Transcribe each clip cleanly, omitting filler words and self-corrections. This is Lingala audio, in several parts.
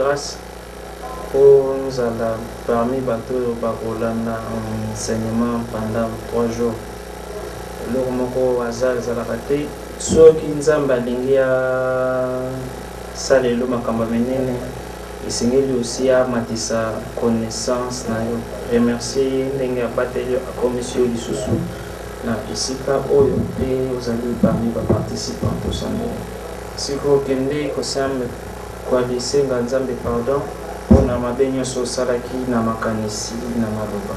grâce pour nous aller parmi bateaux bakolanda enseignement pendant 3 jours. Le moko hasard zalakate soki nzamba alingi salelo makambo menene esengeli aussi amatisa connaissance na yo. Remercier ndenge abateli a commission lisusu na esika oyo mpe ozali parmi baparticipants tosangeli siko kende kosambe koabisenga nzambe pardon mpona mabe nyonso osalaki na makanisi na maloba.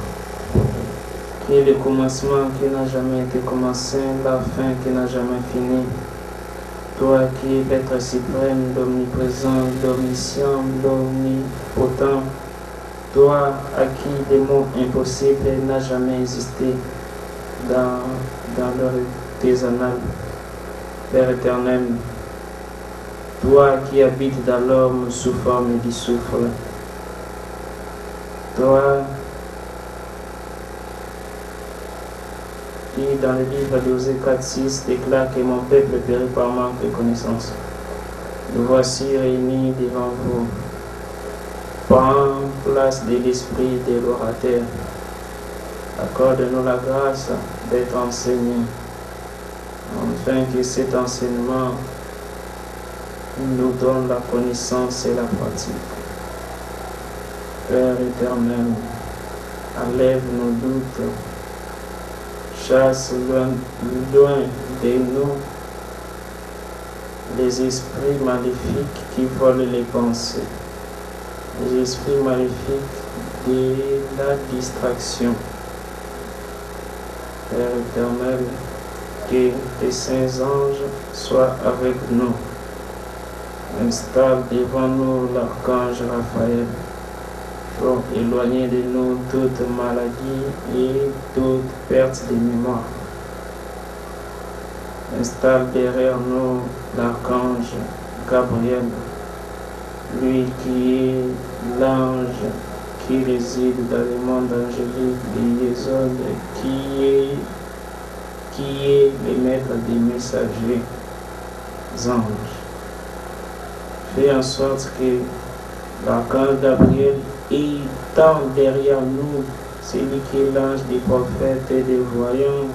Qui est le commencement qui n'a jamais été commencé, la fin qui n'a jamais fini. Toi qui es l'être suprême, l'omniprésent, l'omniscient, l'omnipotent. Toi à qui les mots impossibles n'a jamais existé dans tes annales, Père éternel. Toi qui habites dans l'homme sous forme du souffle. Toi qui dans le livre d'Osée 4:6 déclare que mon peuple périt par manque de connaissance. Nous voici réunis devant vous. Prends place de l'esprit de l'orateur. Accorde-nous la grâce d'être enseignés, afin que cet enseignement nous donne la connaissance et la pratique. Père éternel, enlève nos doutes, chasse loin de nous les esprits maléfiques qui volent les pensées, les esprits maléfiques de la distraction. Père éternel, que tes saints anges soient avec nous. Installe devant nous l'archange Raphaël pour éloigner de nous toute maladie et toute perte de mémoire. Installe derrière nous l'archange Gabriel, lui qui est l'ange qui réside dans le monde angélique de Yesod, qui est le maître des messagers anges. Fais en sorte que l'archange Gabriel étant derrière nous, celui qui est l'ange des prophètes et des voyants,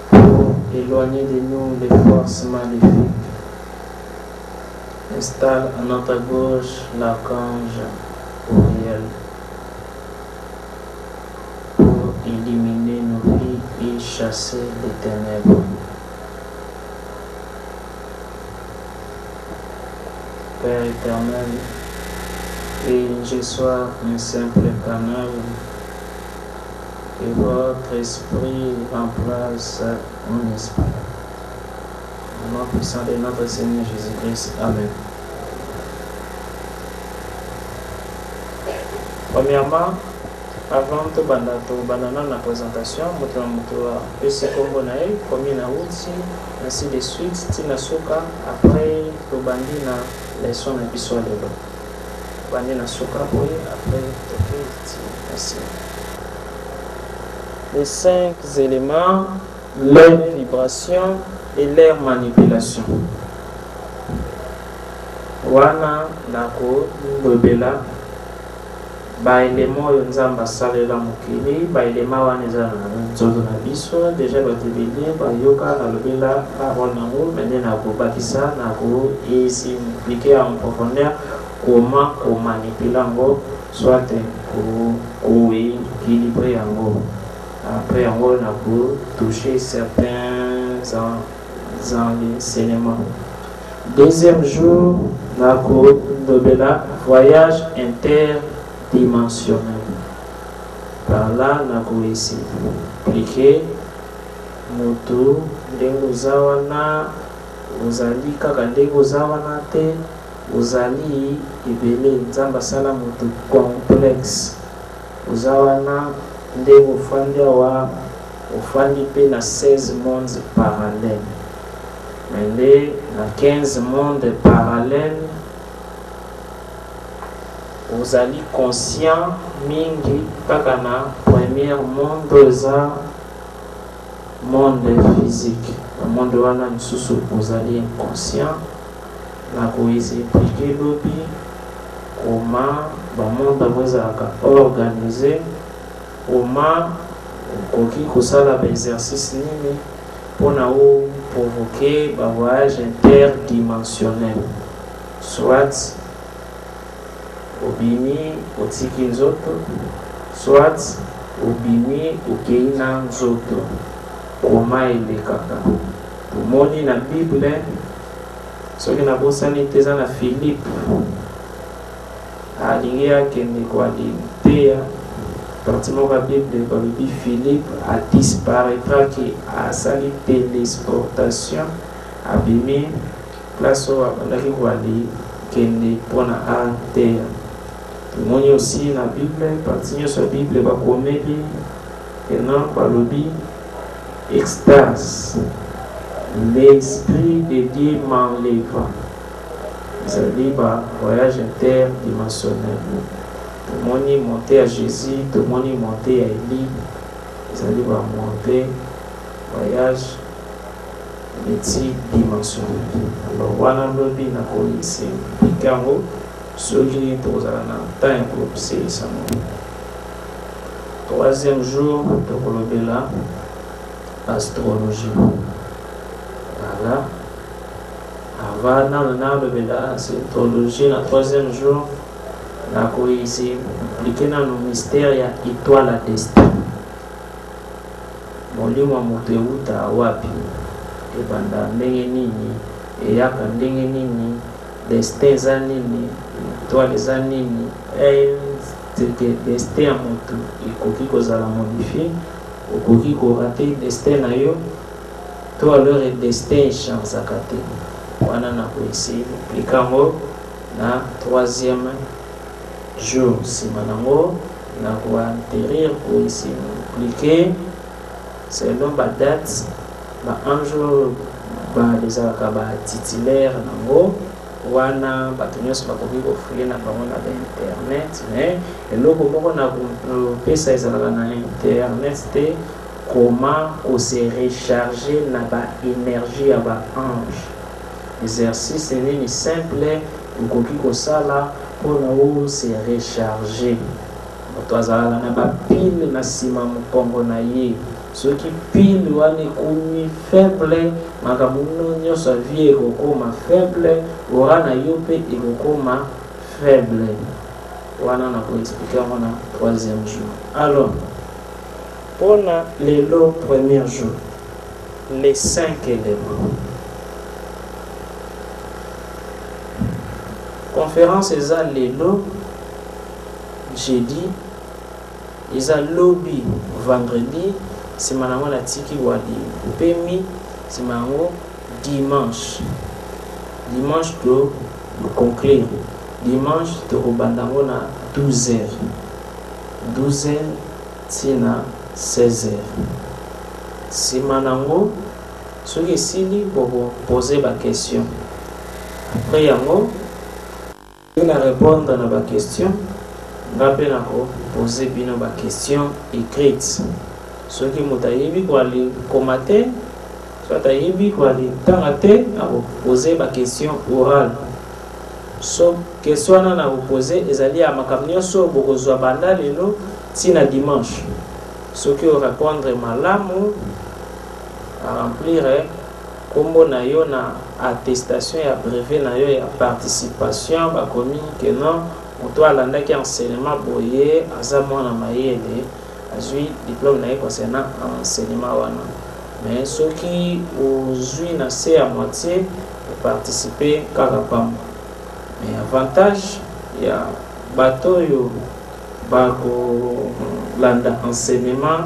pour éloigner de nous les forces maléfiques. Installe à notre gauche l'archange Uriel pour éliminer nos vies et chasser les ténèbres. Père éternel, et je sois un simple canal, et votre esprit remplace mon esprit. Au nom puissant de notre Seigneur Jésus-Christ. Amen. Premièrement, avant de banana la présentation, petit Congo nae, combien na outi, ainsi de suite, tina soka, après to bandi na leçon na biso lelo. Bandi na soka boye, après to merci. Les 5 éléments, leur vibration et leur manipulation. Wana nako lobela ba élément oyo nzamba asalela mokili ba élément wana eza na nzoto na biso déjà batebele bayoka nalobela parole nango mende nakobakisa nako expliquer en profondeur comment komanipuler yango soit koéquilibrer yango après yango nako toucher certains enseignements. Deuxième jour nako lobela voyage interdimensionnel. Par là, nous expliquer moto ndenge zawana ozali kaka ndenge ozawana te ozali ebele nzamba sala moto complexe ozawana ndenge ofandi awa ofandi pe na 16 mondes parallèles mais na 15 mondes parallèles vous allez conscient mingi kaka na premier monde za monde physique le monde wana misusu vous allez inconscient na koexpliquer lobi comment le monde est organisé, comment l'exercice pour provoquer un voyage interdimensionnel. Soit au bini, au tiki nzoto, soit au bini, au keina nzoto. Comment il est kaka. Pour moi, dans la Bible, ce qui n'a pas sanité dans Philippe, à l'IA qui n'est pas dit, pratiquement la Bible, Philippe a disparaîtra qui a sali télésportation, a bimi, place où on a dit qui n'est pas en terre. Pour moi aussi, dans la Bible, pratiquement sur la Bible, va commettre, et non pas le extase. L'Esprit de Dieu m'enlève. C'est-à-dire un voyage interdimensionnel. Tout le monde est monté à Jésus, tout le monde est monté à Élie. C'est-à-dire monter voyage multidimensionnel. Alors, voilà le but de la ici. Picango, ceux qui sont dans le temps pour observer ça. Troisième jour, de la astrologie. Voilà. Avant de la astrologie, le troisième jour, la cohésion, impliqué dans le mystère, il y a étoile à destin. Mon livre m'a monté où tu as wapi. Et pendant ndenge nini, et ya ndenge nini, destin za nini, étoile za nini, et c'est que destin à mon tour, il faut qu'il soit modifié. Au qui raté destin na yo to alors destin chance à côté wana na ko essayer plikango na troisième jour simanango na ko enterrir ko essayer pliquer selon ba date ba anjo ba les akaba titulaire nango wana batunyoso bakoki kofuye na bango na internet mais eloko moko na pesa ezalaka na internet te comment on se recharger na ba énergie à ba ange exercice ni simple ukoki kosala mpona o se recharger moto azalaka na ba pile na nsima mokongo na ye soki pile wana ekomi faible makambo nyonso vie ekokoma faible ora na yo mpe ekokoma faible wana na koexplike yango na troisième jour. Alors mpona lelo premier jour les 5 éléments conférence eza lelo jeudi eza lobi vendredi sima nango na tiki wali pemi sima nango dimanche to conclure dimanche tokobanda yango na 12h tina 16h sima nango soki esili bokopose baquestion après yango na répondre na baquestion nga mpe nakopose bino baquestion écrite soki moto ayebi kokoma te soit ayebi kolitanga te akopose baquestion orale so question wana nakopose ezali ya makambo nyonso bokozwa banda lelo ntina dimanche soki orépondre malamu aremplir kombo na yo na attestation ya brevet na yo ya participation bakomi ke non moto alandaki enseignement boye aza mwana mayele azwi diplôme na ye concernant enseignement wana mais soki ozwi na se ya moitié participer kaka pamba mais avantage ya bato oyo bakolanda enseignement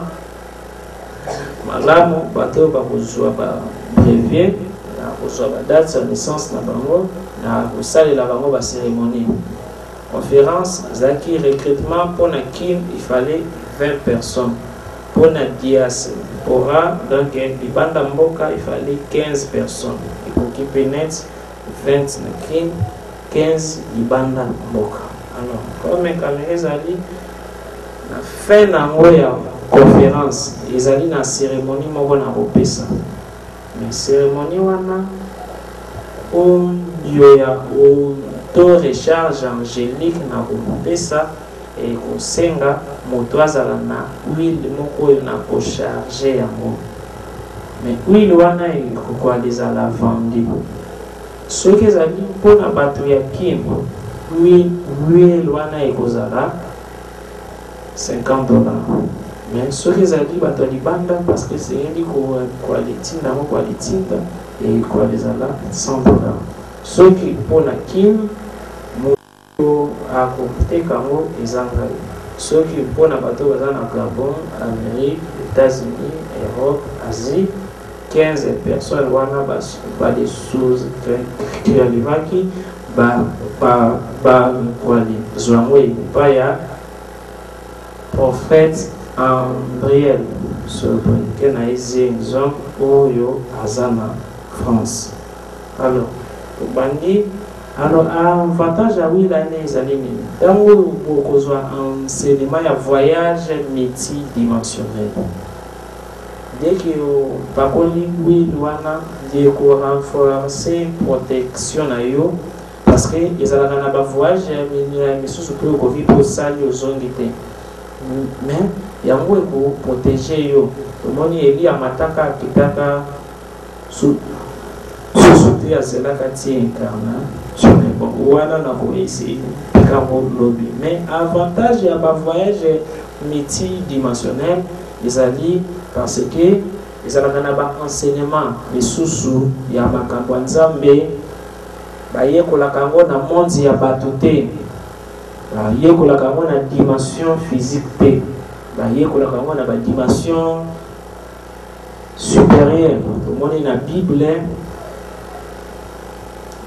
malamu bato oyo bakozwa babrevier na kozwa badate ya naissance na bango na kosalela bango bacérémonie conférence ezalaki recrutement mpona kin il fallait 20 personnes mpona diaspora donc libanda mboka il fallait 15 personnes ekoki mpe net 20 na kin 15 libanda mboka. Alors comme caméra ezali na fin nango ya conférence ezali na cérémonie moko na kopesa mais cérémonie wana oyo ya to recharge angélique na kopesa et kosenga moto azala na huile moko oyo na kocharge yango. Mais huile wana ekokoka ezala vandi soki ezali mpona bato ya kimia huile wana ekozala $50. Mais soki ezali bato ya libanda parce que seyeli koalitinda yango koalitinda ekozala $100. Soki mpona kimia moto akoteka yango ezanga soki mpona bato baza na Gabon, Amérique, États-Unis, Europe, Asie 15 personnes wana bali sous-alivaki kwali zwango epa ya prophète Andriel sobrike na exemple oyo aza na France. Alors tobandi alors avantage ya huile ane ezali nini ntango bokozwa enseignement ya voyage multidimensionnel. Dès que pakoli huile wana de ko renforcer protection na yo parce que ezalaka na ba voyage ya misusu to ko vi po sali ozongi te mais yango ko protéger yo tomoni eli amataka kitaka su te ya zelaka ti incarna bon wana na ko essayer kamo lobby. Mais avantage ya ba voyage multidimensionnel ezali parce que ezalaka na ba enseignement lisusu ya makambo ya Nzambe bayekolaka yango na monde ya bato te, bayekolaka yango na dimension physique te, bayekolaka yango na ba dimension supérieure. Tomoni na Bible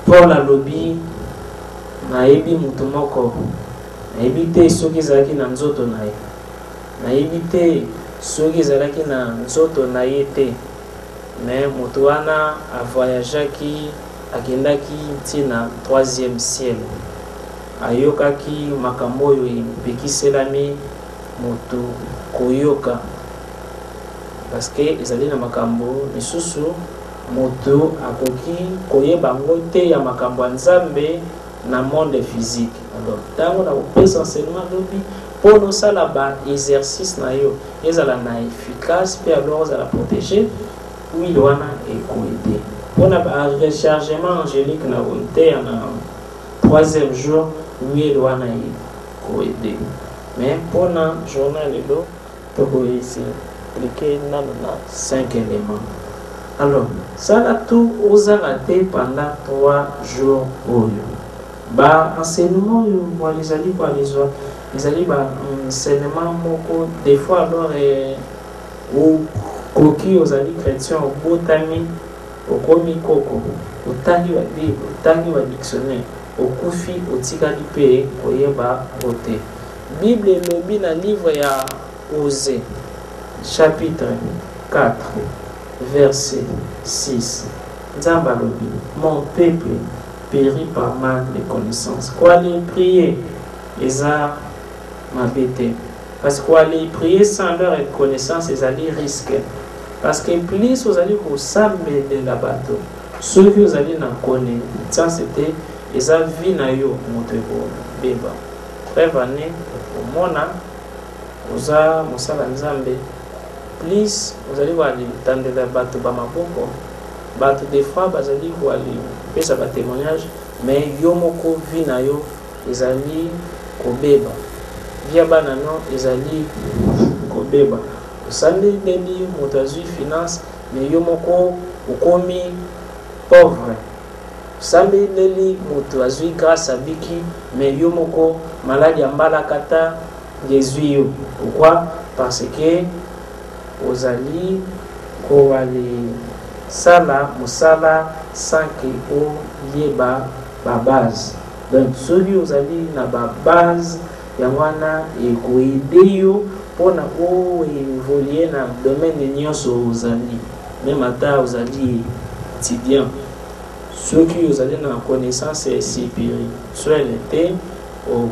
Paul alobi nayebi mutu moko nayebi te soki ezalaki na nzoto na ye, nayebi te soki ezalaki na nzoto na ye te, mais mutu wana avoyageaki akendaki ntina 3e ciel, ayokaki makambo oyo epekiselami mutu koyoka parce que ezali na makambo misusu mutu akoki koyeba ngo te ya makambo ya Nzambe na monde physique. Alors tango na kopesa enseignement lobi pour nous ça là-bas exercice na yo ezala na efficace pe alors ezala protéger oui wana ekoide pour na rechargement angélique na bonté na 3e jour oui wana ekoide. Mais pour na journal lelo to ko ici cliquer na 5 éléments. Alors ça là tout aux arrêté pendant 3 jours oyo ba enseignement yo moi les ali par les autres les ali ba enseignement moko des fois alors ou koki aux ali chrétiens au botami au komi koko au tangi wa bible au tangi wa dictionnaire au kufi au tikali pe koyeba bote Bible lobi na livre ya Osée chapitre 4 verset 6 Nzamba lobi mon peuple périt par manque de connaissances. Quoi aller prier les arts m'habiter. Parce quoi aller prier sans leur connaissance, ils allaient risquer. Parce que plus vous allez vous samer de la bateau, ceux que vous allez n'en connaître, ça c'était les avis na yo motebo beba. Frère Vané, au mona, vous a mosala Nzambe. Plus vous allez voir tendre la bateau ba maboko. Bato des fois bazali ko ali pesa ba témoignage mais yo moko vi na yo ezali kobeba via bana no ezali kobeba osali debi moto azui finance mais yo moko ukomi pauvre osali leli moto azui grâce abiki mais yo moko maladi ambala kata ezui yo. Pourquoi? Parce que ozali ko ali sala musala sans que o yeba ba base. Donc celui vous allez na ba base ya wana ekoide yo pona o évoluer na domaine nyonso vous allez même ata vous allez étudiant ceux qui vous allez na connaissance supérieure soit l'été au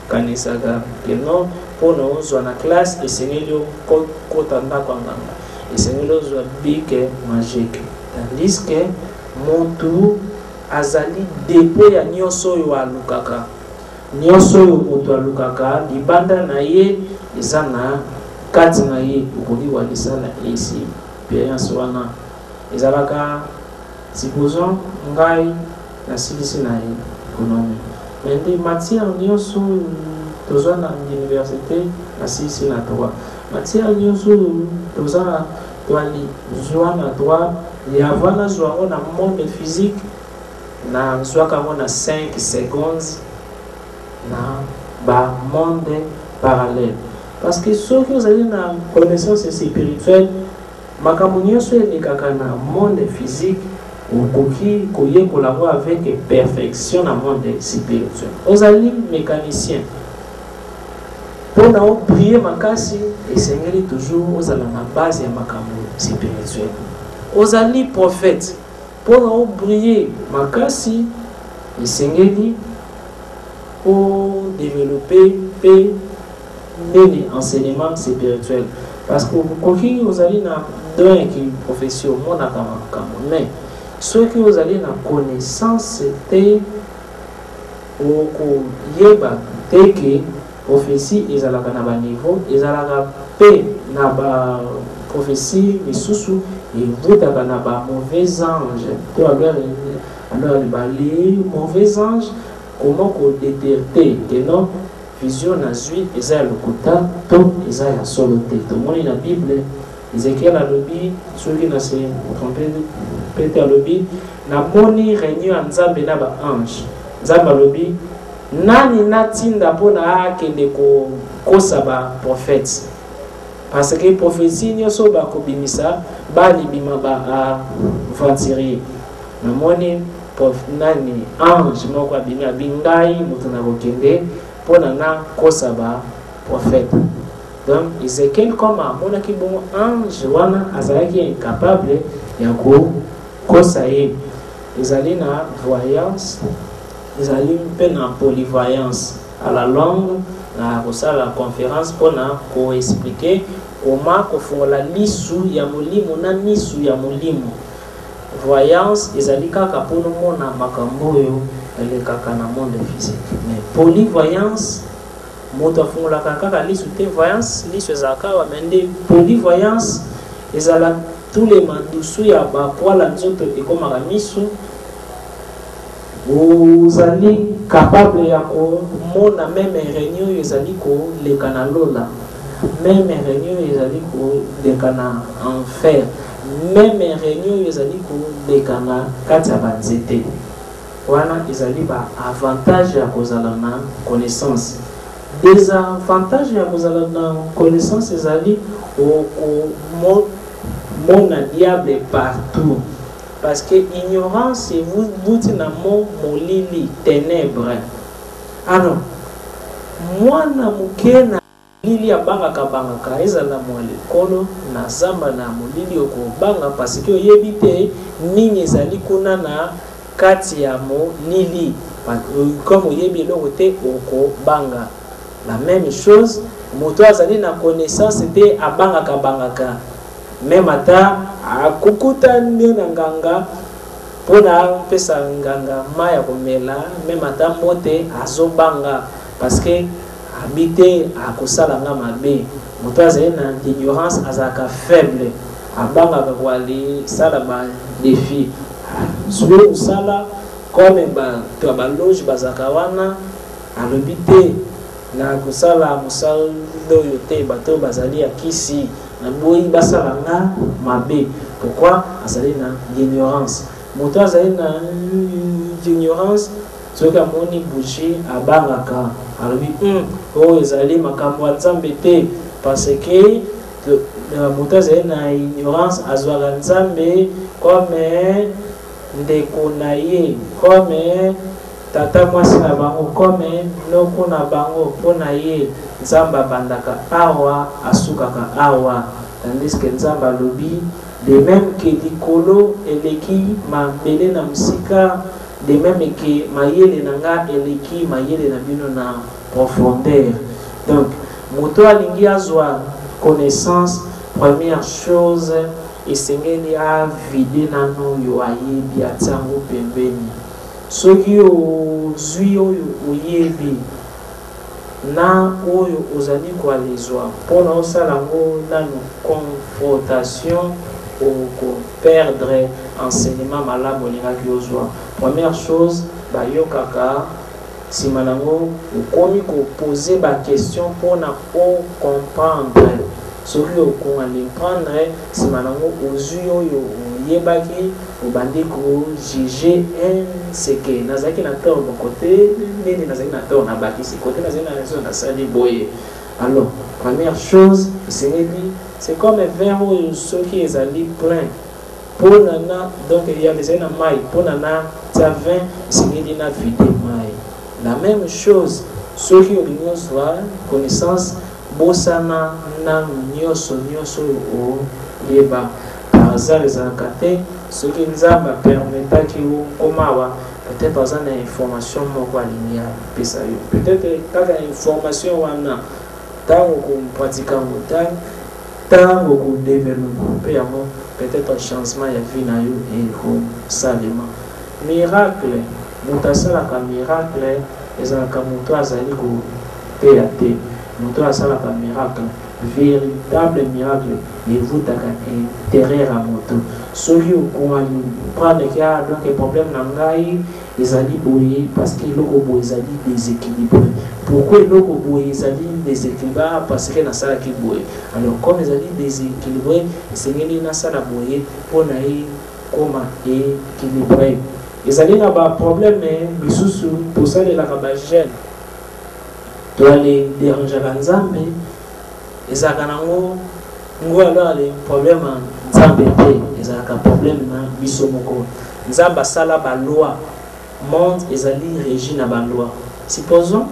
kanisaka que non pona on na classe et sengeli ko tanda kwanganga et c'est une chose magique. Tandis que mon tout azali dépôt ya nyonso oyo alukaka. Nyonso oyo moto alukaka libanda na ye eza na kati na ye okoki walisala expérience wana ezalaka supposons ngai nasilisi na ye économie mais nde matière nyonso tozwa na université nasilisi na droit matière nyonso toza na toalizwa na droit ya wana zwa ngo na monde physique na zwaka ngo na 5 secondes na ba monde parallèle parce que ceux qui ont une connaissance spirituelle makambo nyonso elekaka na monde physique okoki koyekola avec perfection na monde spirituel ozali mécanicien mpona oprier makasi esengeli toujours ozala na base ya makambo spirituel ozali prophète mpona oprier makasi esengeli développer pe nini enseignement spirituel parce que koki ozali na don ki profession monaka makambo mais soki ozali na connaissance te okoyeba te ke prophétie ezalaka na ba niveau ezalaka pe na ba prophétie misusu evutaka na ba mauvais ange to alors les mauvais anges comment qu'on détecter que non vision na zui eza lokuta to eza ya solo te to moni na Bible Ezekiel alobi soki na se tromper Peter alobi na moni réunion ya Nzambe na ba ange Nzambe alobi nani natinda mpona akende kokosa ba prophète parce que prophétie nyonso bakobimisa balibima ba aventurier na moni nani ange moko abimi abingai moto na kokende mpona na kosa ba prophète donc Ezekiel comme amonaki bongo ange wana azalaki incapable ya kokosa ye ezali na voyance ezali mpe na polyvoyance à la longue na kosala conférence mpona koexplike koma kofungola lisu ya molimo na misu ya molimo voyance ezali kaka mpona mona makambo oyo elekaka na monde physique mais polyvoyance moto afungolaka kaka lisu te voyance lisu ezalaka wamende polyvoyance ezala tous les mandusu ya bapoala nzoto ekomaka misu ozali capable ya komona meme réunion oyo ezali koleka na lola meme réunion oyo ezali koleka na enfer meme réunion oyo ezali koleka na kati ya banzete wana ezali ba avantage ya kozala na connaissance désavantage ya kozala na connaissance ezali okomona diable partout parce que ignorance vous na molili ténèbre alors mwana muke na molili abangaka ezala mwale kolo na zamba na molili okobanga parce que oyebi te nini ezali kuna na kati ya molili comme oyebi eloko te okobanga la même chose moto azali na connaissance te abangaka même ata akukuta nde na nganga mpona pesa nganga mai ya komela même ata mote azobanga parce que habite akosala nga mabe moto azali na ignorance azalaka faible abangaka koalisala ba défi soki osala comme bato ya baloge bazalaka wana alobi te na kosala mosala oyo te bato bazali ya kisi na boyi basala nga mabe pourquoi azali na ignorance moto azali na ignorance soki amoni bougie abangaka alobi oyo ezali makambo ya Nzambe te parce que moto azali na ignorance azwaka Nzambe comme ndeko na ye comme tata mwasi na bango comme noko na bango mpona ye Nzambe abandaka awa asukaka awa tandis que Nzambe alobi de même que likolo eleki mabele na msika de même que mayele na nga eleki mayele na bino na profondeur donc moto alingi azwa connaissance première chose esengeli avide nano yo ayebi atiango pembeni soki ozwi oyo oyebi na oyo ozali koalizwa mpona osala yango nano confrontation okoperdre enseignement malamu olingaki ozwa. Première chose bayokaka nsima nango okomi kopose baquestion mpona ocomprendre soki okocomprendre nsima nango ozwi oyo oyebaki obandi kojuge seke nazalaki na tort na kote nini nazalaki na tort na bakisi kote nazali na raison nasali boye. Alors première chose esengeli c'est comme verre oyo soki ezali plein mpona na donc ezali na mai mpona na tia vin esengeli na vide mai. La même chose soki olingi ozwa connaissance bosana na nyonso oyeba. Par hasard ezalaka te soki nzambe apermetaki okomawa peut-être aza na information moko alingi apesa yo, peut-être kaka information wana ntango kopratika yango ntango kodevelope mpe yango peut-être changement ya vie na yo ekosalema. Miracle moto asalaka miracle ezalaka moto azali koteya te, moto asalaka miracle véritable miracle evutaka intérieur à moto. Soki okomani prendre kia donc problème na ngai ezali boye parce que eloko boye ezali déséquilibré. Pourquoi eloko boye ezali déséquilibré? Parce que nasalaki boye. Alors comme ezali déséquilibré esengeli nasala boye mpona ekoma équilibré. Ezali na ba problème bisusu tosalelaka bagene toale dérangeaka nzambe ezalaka nango ngo alors les problème nzambe te ezalaka problème na biso moko. Nzambe asala ba loi monde ezali régi na ba loi. Supposons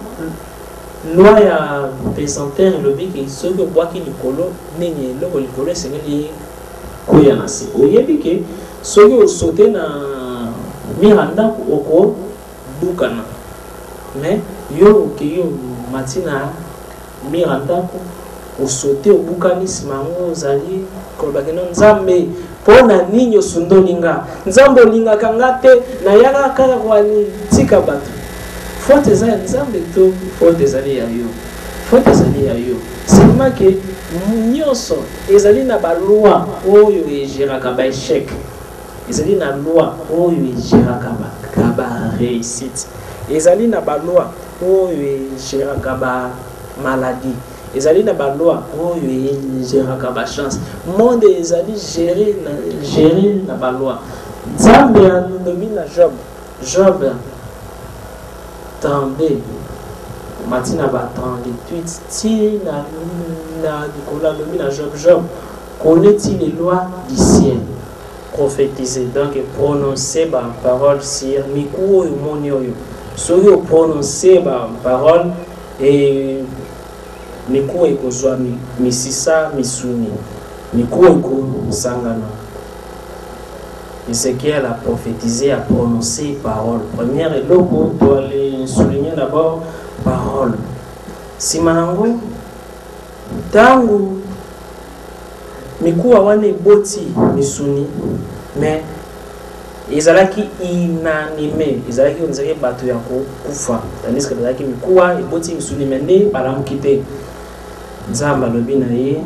loi ya pesanteur elobi ke soki obwaki likolo nini eloko likolo esengeli koya na se. Oyebi ke soki osote na miranda oko bukana mais yo okeyo matina miranda osote obukani nsima yango ozali kolobaki no nzambe mpona nini osundolinga nzambe olingaka nga te nayaka kaka koalitika bato. Faute eza ya nzambe to faute ezali ya yo? Faute ezali ya yo. Seulement ke nyonso ezali na baloi oyo egéraka baéchec, ezali na loi oyo egéraka baréussite, ezali na baloi oyo egéraka bamaladie, ezali na baloi oyo egéraka bachance. Monde ezali géré na baloi. Nzambe alobi na Job 32 matina ba 38 ti na likolo alobi na Job connaît-il les lois du ciel? Prophétiser, donc prononcer ba parole sur miku oyo moni oyo soki oprononcer ba parole et miku ekozwa misisa misuni miku ekosangana. Ézéchiel a prophétisé, a prononcé parole. Première eloko doit les souligner d'abord parole. Simanango tangu mikuwa wane boti misuni mais ezalaki inanimé, ezalaki onzaki bato ya kufa, tandis que ezalaki mikuwa eboti misuni mais nde balamuki te. Nzambe alobi na ye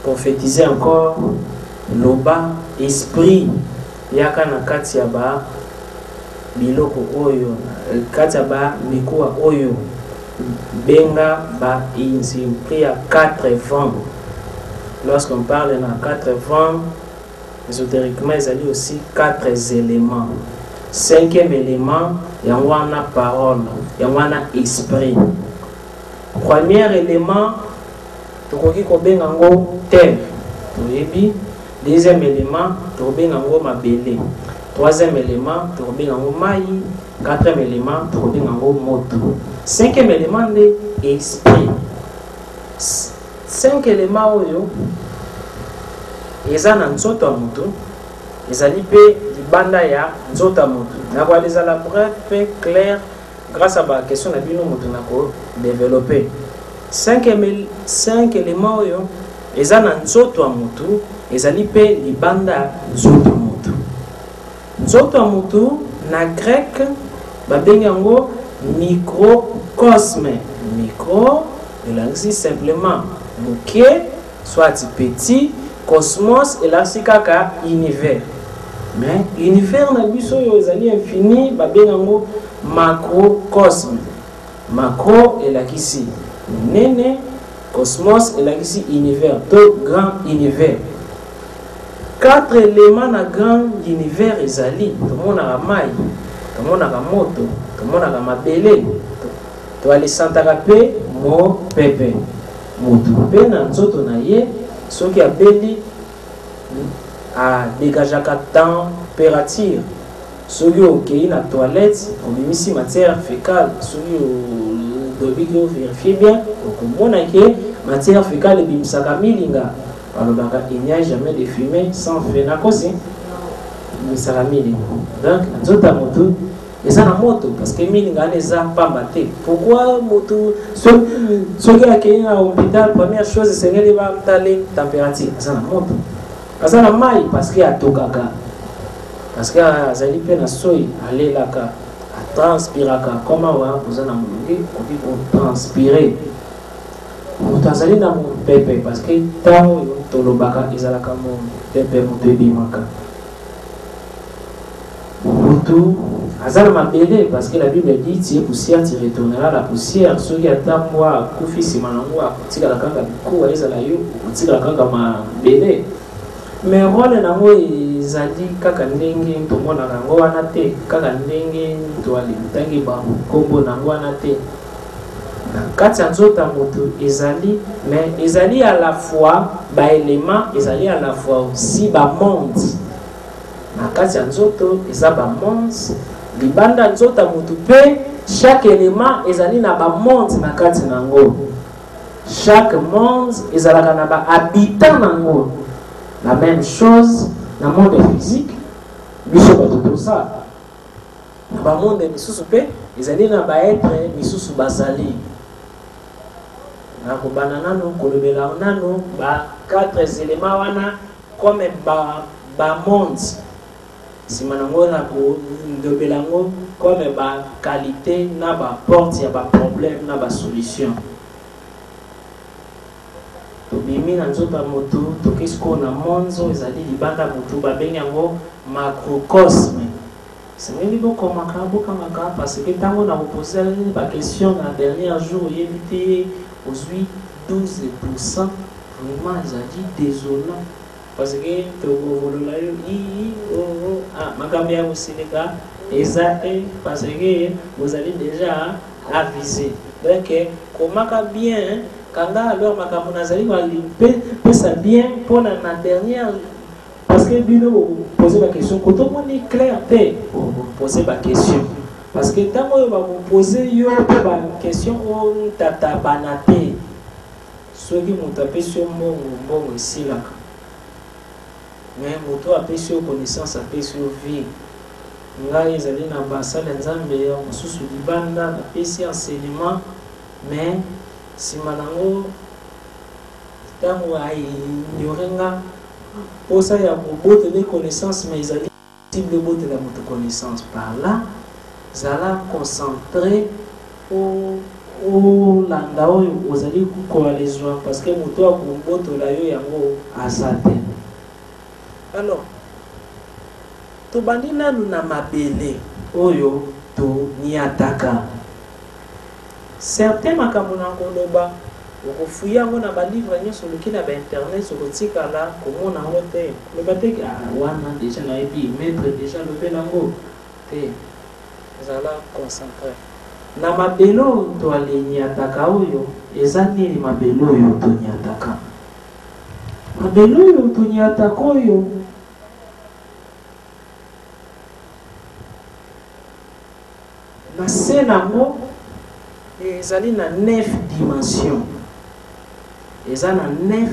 prophétiser encore loba esprit yaka na kati ya ba biloko oyo kati ya ba mikuwa oyo benga ba esprit ya 4 vents. Lorsqu'on parle de 4 vents, ésotériquement, il y a aussi 4 éléments. 5e élément, il y a une parole, il y a un esprit. Premier élément, tu as terre. Deuxième élément, tu as mabele. Troisième élément, tu as maï. Quatrième élément, tu as moto. 5e élément, l'esprit. 5 éléments oyo eza na nzoto ya moto ezali pe libanda ya nzoto ya moto. Nakoleza la bref pe clair grâce à ba question na bino moto nako développer. 5 éléments oyo eza na nzoto ya moto ezali pe libanda ya nzoto ya moto. Nzoto ya moto na grec babengi yango microcosme. Micro elangisi simplement moke soit petit, cosmos elangisi kaka univers. Mais univers na biso oyo ezali infini babengi yango macrocosme. Macro elakisi nene, cosmos elakisi univers, to grand univers. 4 éléments na grand univers ezali, tomonaka mai, tomonaka moto, tomonaka mabele, toalisantaka pe mo pepe. Motu pe na nzoto na ye soki abeli a dégagaka température. Soki okei na toilette obimisi matière fécale, soki dobiki vérifier bien okomona ke matière fécale ebimisaka milinga. Balobaka il n'y a jamais de fumée sans feu na kosi ebimisaka milinga. Donc nzoto ya motu eza na moto parce que milinga wana eza pamba te. Pourquoi motu soki akei na hôpital première chose esengeli bamtali température eza na moto. Aza na mai parce que atokaka, parce que azali pe na soi alelaka atranspiraka koma wa kozana molungi koki kotranspire. Moto azali na mopepe parce que ntango oyo tolobaka ezalaka mopepe moto ebimaka. Moto aza na mabele parce que la Bible dit tu es poussière, tu retourneras à la poussière. Soki ata mwa akufi nsima nango akotikala kaka bikuwa ezala yo akotikala kaka mabele. Mais rôle nango ezali kaka ndenge tomonaka yango wana te, kaka ndenge toalimtangi bankombo nango wana te. Na kati ya nzoto ya moto ezali, mais ezali à la fois baélément, ezali à la fois aussi bamonde. Na kati ya nzoto eza bamonde, libanda nzoto ya moto pe chaque élément ezali na bamonde na kati nango. Chaque monde ezalaka na ba-habitant nango. La même chose dans le monde physique, biso bato ça. Dans le monde misusu pe, ezali na ba être misusu bazali. Na kobana nano kolobela nano ba 4 éléments wana comme ba monde. Sima nango na ko ndobela ngo comme ba qualité na ba porte ya ba problème na ba solution. Tobimi na nzoto ya moto tokesiko na monzo ezali libanda motu babengi yango macrocosme. Sengeli bokomaka bokangaka parce que ntango na koposer ba question na dernier jour oyebi te ozwi 12%, vraiment ezali désolant parce que tokolola yo makambo ya kosilika eza te parce que vous allez déjà aviser. Donc komaka bien kanga alors makambo nazali walimpe pesa bien pour la dernière parce que bino poser la question quand on est clair te poser la question parce que tant on va vous poser yo ba question on tata banate soki moto apesi mbongo esilaka mais moto apesi yo connaissance apesi yo vie. Ngai ezali na basala nzambe ya mosusu libanda apesi enseignement mais sima nango ntango aignorenga posa ya kobotela connaissance mais ezali cible botela moto connaissance par là zala concentré olanda oyo ozali koalezwa parce que moto akobotola yo yango aza te. Alors tobandi nanu na mabele oyo toniataka certains makambo na koloba okofuya yango na balivre nyonso oloki na bainternet okotikala komona yango te loba te wana déjà nayebi maître déjà lobe nango te ezala concentré na mabele oyo toaleniataka oyo eza nini mabele oyo toniataka mabele oyo toniataka oyo na se nango ezali na 9 dimensions. Ezali na 9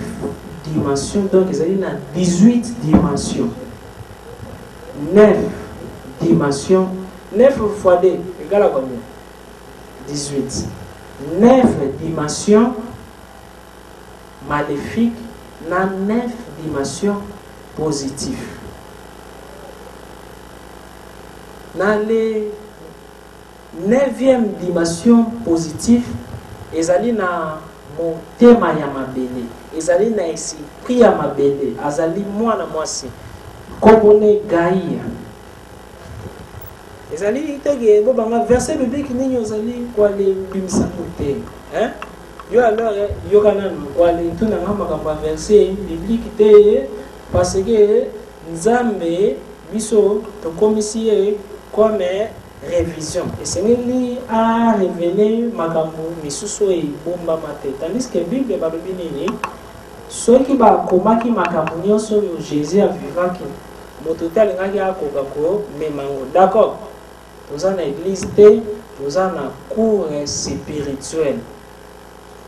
dimensions, donc ezali na 18 dimensions. 9 dimensions. 9 fois 2 égale à combien? 18. 9 dimensions maléfiques, na 9 dimensions positives. Dans les 9e dimension positive, ezali na motema ya mabele, ezali na esprit ya mabele, azali mwana mwasi komone Gaïa. Ezali tege bo banga verset biblique ninyo ezali kwa le bimisa te, hein? Yo alors yo kana kwa le tuna ngamba verset biblique te parce que Nzambe biso to komisie comme révision. Et c'est lui a révélé makambo misuso e bomba mate. Tandis que Bible ba bibini ceux qui ba komaki makambo nyonso yo Jésus a vivaki. Mototal ngaki akoka ko memango. D'accord. Nous en église te, nous en cours spirituel.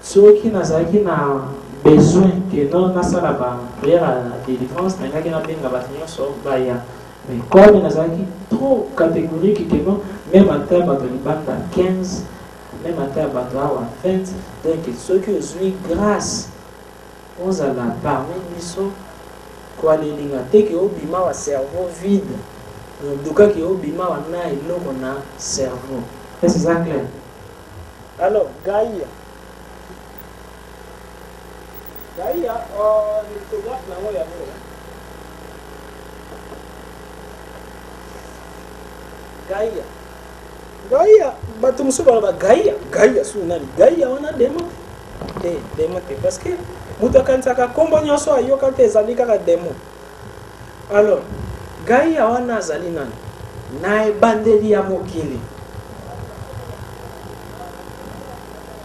Ceux qui n'azaki na besoin que non na sala ba prière à délivrance ngaki na benga batinyo so ba ya. Mais comme nous avons trop catégorique, même à terre, à 15, même à terre, à 20, donc ceux qui ont grâce, on a la parmi nous, quoi les lignes, que au bima wa cerveau vide, donc que au bima wa na et l'eau on a cerveau. C'est ça clair. Alors Gaïa, l'orthographe là où il y a Gaïa, batu musuba ba Gaïa sunani. Gaïa wana demo. Demo te parce que muta kansaka kombo nyoso ayoka te ezali kaka demo. Alors, Gaïa wana azali nani? Na ebandeli ya mokili.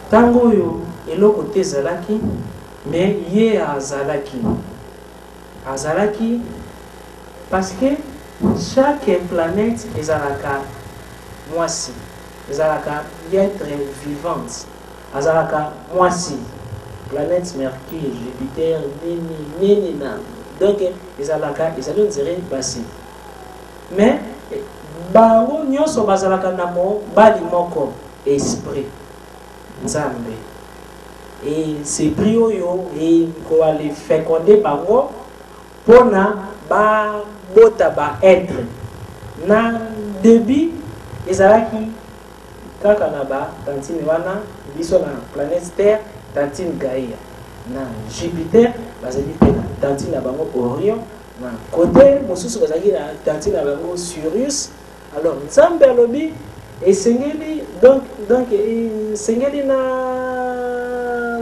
Tango yo eloko te ezalaki, mais ye azalaki parce que chaque planète est à la moisi, est à la être vivante, est à la moisi, planète Mercure, Jupiter, Nini, donc est à la ils allaient dire passé. Mais bao nyoso bazalaka namo bali moko esprit Nzambe. Et c'est prio yo et ko aller féconder bango pona ba bota ba être na début ezalaki kaka na ba tantine wana biso na planète Terre tantine Gaïa na Jupiter bazali pe na tantine na bango Orion na côté mosusu bazali na tantine na bango Sirius. Alors Nzambe alobi esengeli donc esengeli na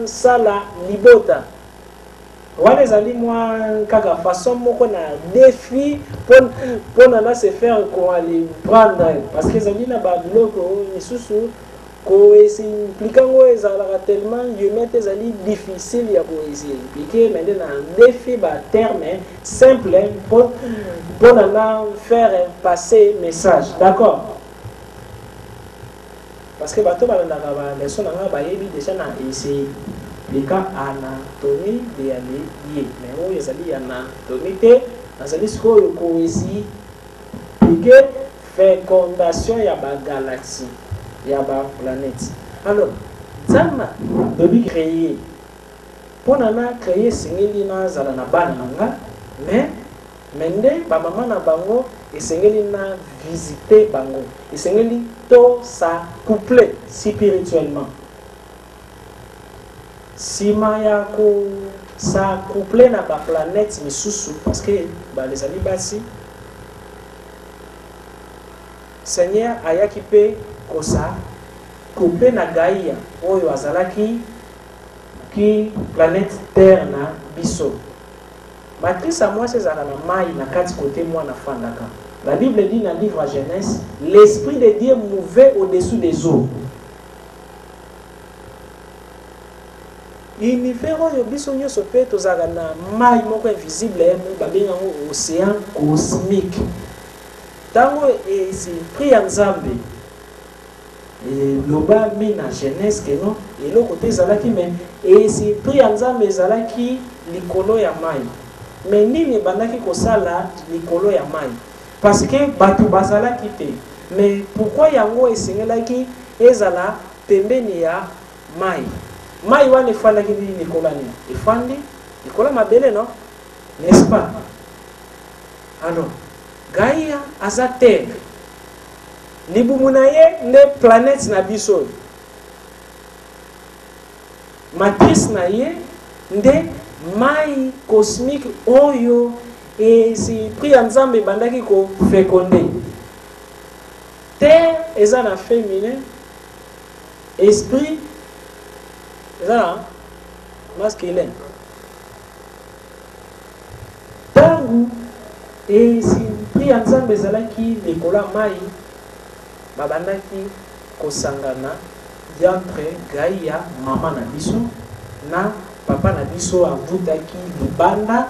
sala libota wana ezali mwa kaka façon moko na défi pour na se faire qu'on aller prendre parce que ezali na ba biloko misusu ko impliquant ngo ezalaka tellement yomete ezali difficile ya ko impliquer maintenant na défi ba terme simple pour na faire passer message. D'accord? Parce que bato balandaka ba leçon na ba yebi déjà na essayer les cas anatomie de aller lié mais où ils allaient anatomie te azali siko ko ici que fécondation ya ba galaxie ya ba planète. Alors Nzambe dobi créer pour na créer singeli na zala na bana nanga mais mende ba mama na bango esengeli na visiter bango esengeli to sa coupler spirituellement. Sima ya ko sa couplé na ba planète misusu parce que ba les ali basi Seigneur ayaki pe ko sa couplé na Gaïa oyo azalaki ki planète Terre na biso matrice à moi c'est na mai na kati côté moi na fandaka. La Bible dit dans le livre Genèse, l'esprit de Dieu mouvait au-dessus des eaux. Univers oyo biso nyonso pe tozala na mai moko invisible babenga océan cosmique. Tango esprit ya Nzambe loba mi na Genèse que non eloko te ezalaki mais esprit ya Nzambe ezalaki likolo ya mai. Mais nini ebandaki kosala likolo ya mai? Parce que bato bazalaki te. Mais pourquoi yango esengelaki ezala pembeni ya mai? Mai wana efandaki nini nikola nini? Efandi nikola mabele non? N'est-ce pas? Alors Gaïa aza terre. libumu na ye nde planète na biso, matrice na ye nde mai cosmique oyo esprit ya Nzambe bandaki ko fécondé. Terre eza na féminin, esprit eza na masculin. Tangu esprit ya Nzambe ezalaki likola mai, babandaki kosangana entre Gaïa mama na biso na papa na biso avutaki libanda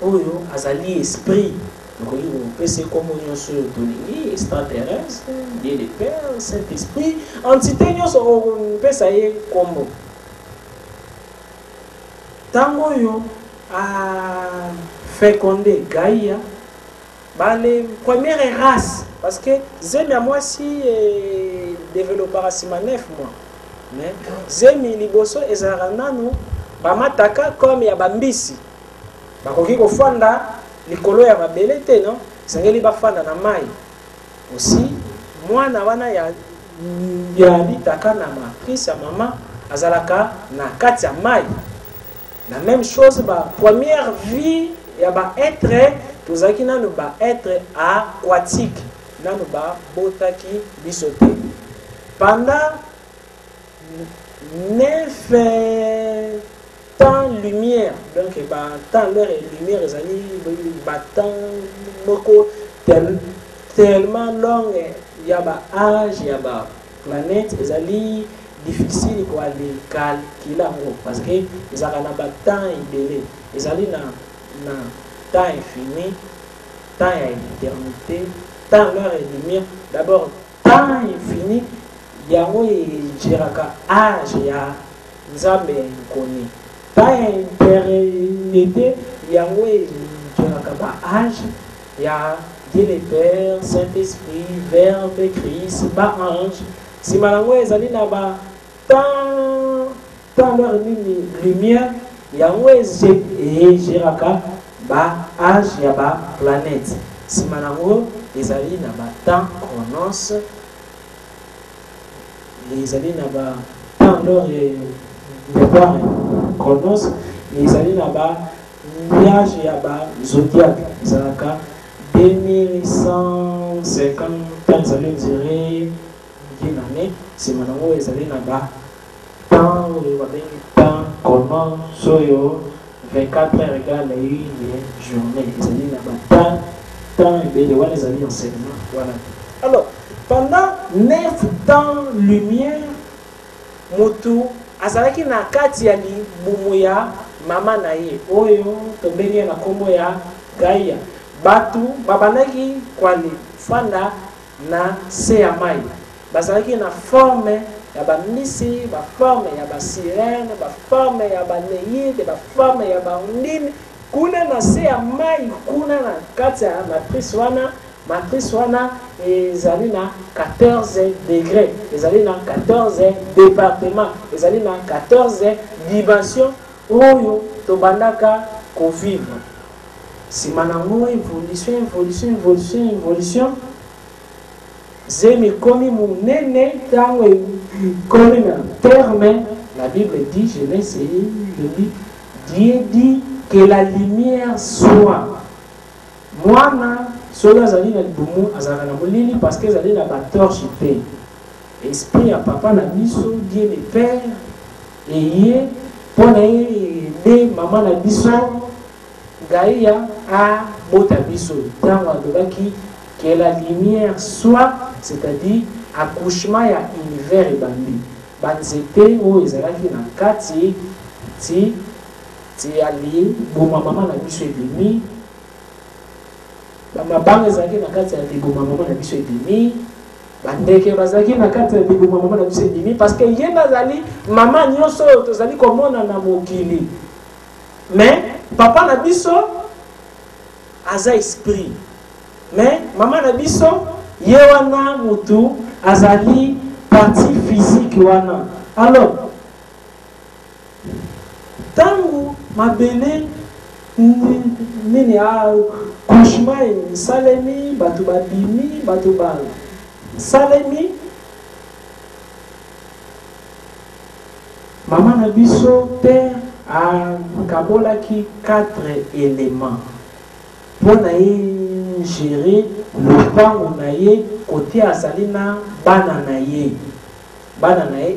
oyo azali esprit. Donc on peut se comme nyonso tolingi extraterrestre, Dieu le Père, Saint-Esprit, entité nyonso on peut ça y kombo. Tango yo a fécondé Gaïa, bah les premières races, parce que zemi à moi si développera si 9 mois, mais zemi liboso ezaranano ba mataka comme ya bambisi, ba koki ko fanda likolo ya mabele te non, sangeli ba fanda na mai. Aussi mwana wana ya litaka na matrice ya mama azalaka na kati ya mai. La même chose, bah, première vie, il y a être, tout ça qui n'a pas être aquatique, n'a pas botaki bisoté. Pendant 9 temps lumière, donc bah temps l'heure et lumière, les amis, bah temps beaucoup tellement long, il y a bah âge, il y a bah planète, les amis. Difficile pour aller calculer parce que ils ont un temps libéré, ils ont un temps infini, temps à l'éternité, temps l'heure et lumière. D'abord, temps infini, il y a un âge, il y a Nzambe connu. Temps éternité, il y a un âge, il y a Dieu le Père, Saint-Esprit, Verbe, Christ, ange. Si malango ezali na ba tant leur lumière yango ezeraka ba âge ya ba planète. Si malango ezali na ba temps chronos, ezali na ba temps leur chronos, ezali na ba nuage ya ba zodiaque ezalaka 2150 ans ezali dire c'est mon amour et allé là-bas. Tant comment soyo 24 heures égale la une journée. Ils allaient là-bas. Tant et bien les amis enseignement. Voilà. Alors, pendant 9 temps lumière, Motu, azalaki na kati ya libumu mama na ye. Oyo tombeni na kombo ya Gaïa. Batu babandaki kwa fanda na se ya mai. Bazalaki na forme ya ba misi, ba forme ya ba sirène, ba forme ya ba neide, ba forme ya ba undine. Kuna na se ya mai, kuna na kati ya matrice wana ezali na 14 degrés, ezali na 14 départements, ezali na 14 dimensions oyo tobandaka ko vivre. Sima nango évolution. Zemi komi munene tango komi na terme, la Bible dit, Genèse Dieu dit que la lumière soit. Mwana sola zali na libumu azala na molili parce que zali na ba torche pe. Esprit ya papa na biso Dieu le Père et ye pona de maman na biso Gaïa a bota biso tango adobaki que la lumière soit, c'est-à-dire accouchement ya univers et bambi. Banzete o ezalaki na kati ti ali boma mama na biso edemi. Ba mabanga ezalaki na kati ya boma mama na biso edemi. Bandeke bazalaki na kati ya boma mama na biso edemi parce que ye bazali mama nyonso tozali komona na mokili. Mais papa na biso aza esprit. Mais maman na biso ye wana mutu azali partie physique wana. Alors tangu mabele nini a couchement salemi batu babimi batu ba salemi maman na biso père a kabolaki 4 éléments pour gérer le pango na ye côté azali na bana na ye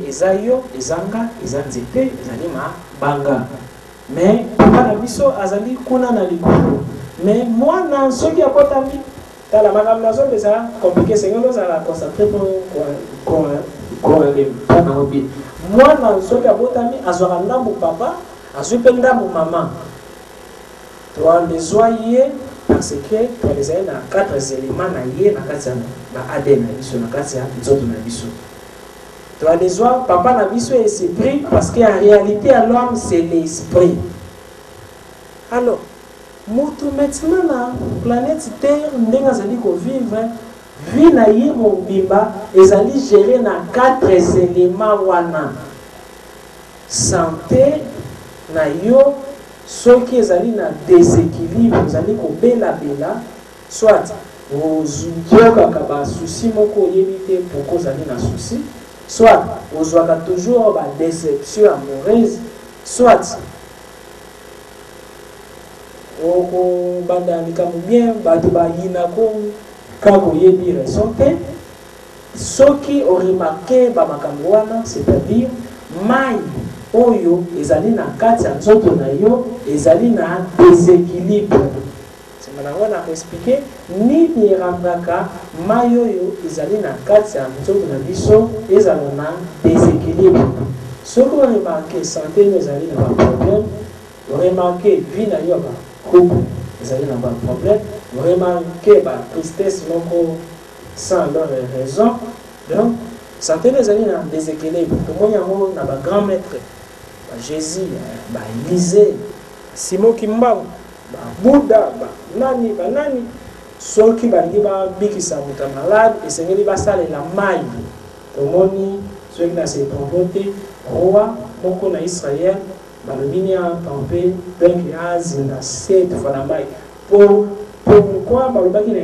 eza yo ezanga eza nzete ezali mabanga mais papa na biso azali kuna na likolo mais mwana soki akotami tala makambo nazo eza compliqué sengelo azala concentré pour mwana soki abotami azwaka ndambo papa azwi mpe ndambo mama toalezwa ye parce que toalezali na 4 éléments na ye na kati ya ADN na biso na kati ya nzoto na biso toalezwa papa na biso esprit parce qu'en réalité à l'homme c'est l'esprit. Alors moto maintenant na planète terre ndenge azali kovivre vie na ye mobimba ezali géré na 4 éléments wana santé na yo soki ezali na déséquilibre ezali kobela soit ozokaka basusi moko oyebi te pourquoi ozali na susi soit ozwaka toujours badéception amoureuse soit okobanda likambo bien bato bayinako kaka oyebi raison te soki oremarke bamakambo wana c'est-à-dire mai oyo ezali na kati ya nzoto na yo ezali na déséquilibre. C'est maintenant on a expliqué nini erangaka mai oyo ezali na kati ya nzoto na biso ezala na déséquilibre. Soki oremarke santé yo ezali na problème, oremarke vie na yo couple ezali na problème, oremarke tristesse moko sans leur raison. Donc santé ezali na déséquilibre. Tout le monde na ba grand maître Jésus, Élisée, Simon Kimba, Bouddha, nani, ceux qui va bikisa muta malade et c'est qui va saler la maille. Tout le monde, ceux qui s'est trompé, roi, moko na Israël, balobini a trompé, donc il a zinda 7 fois la maille. Pourquoi balobaki na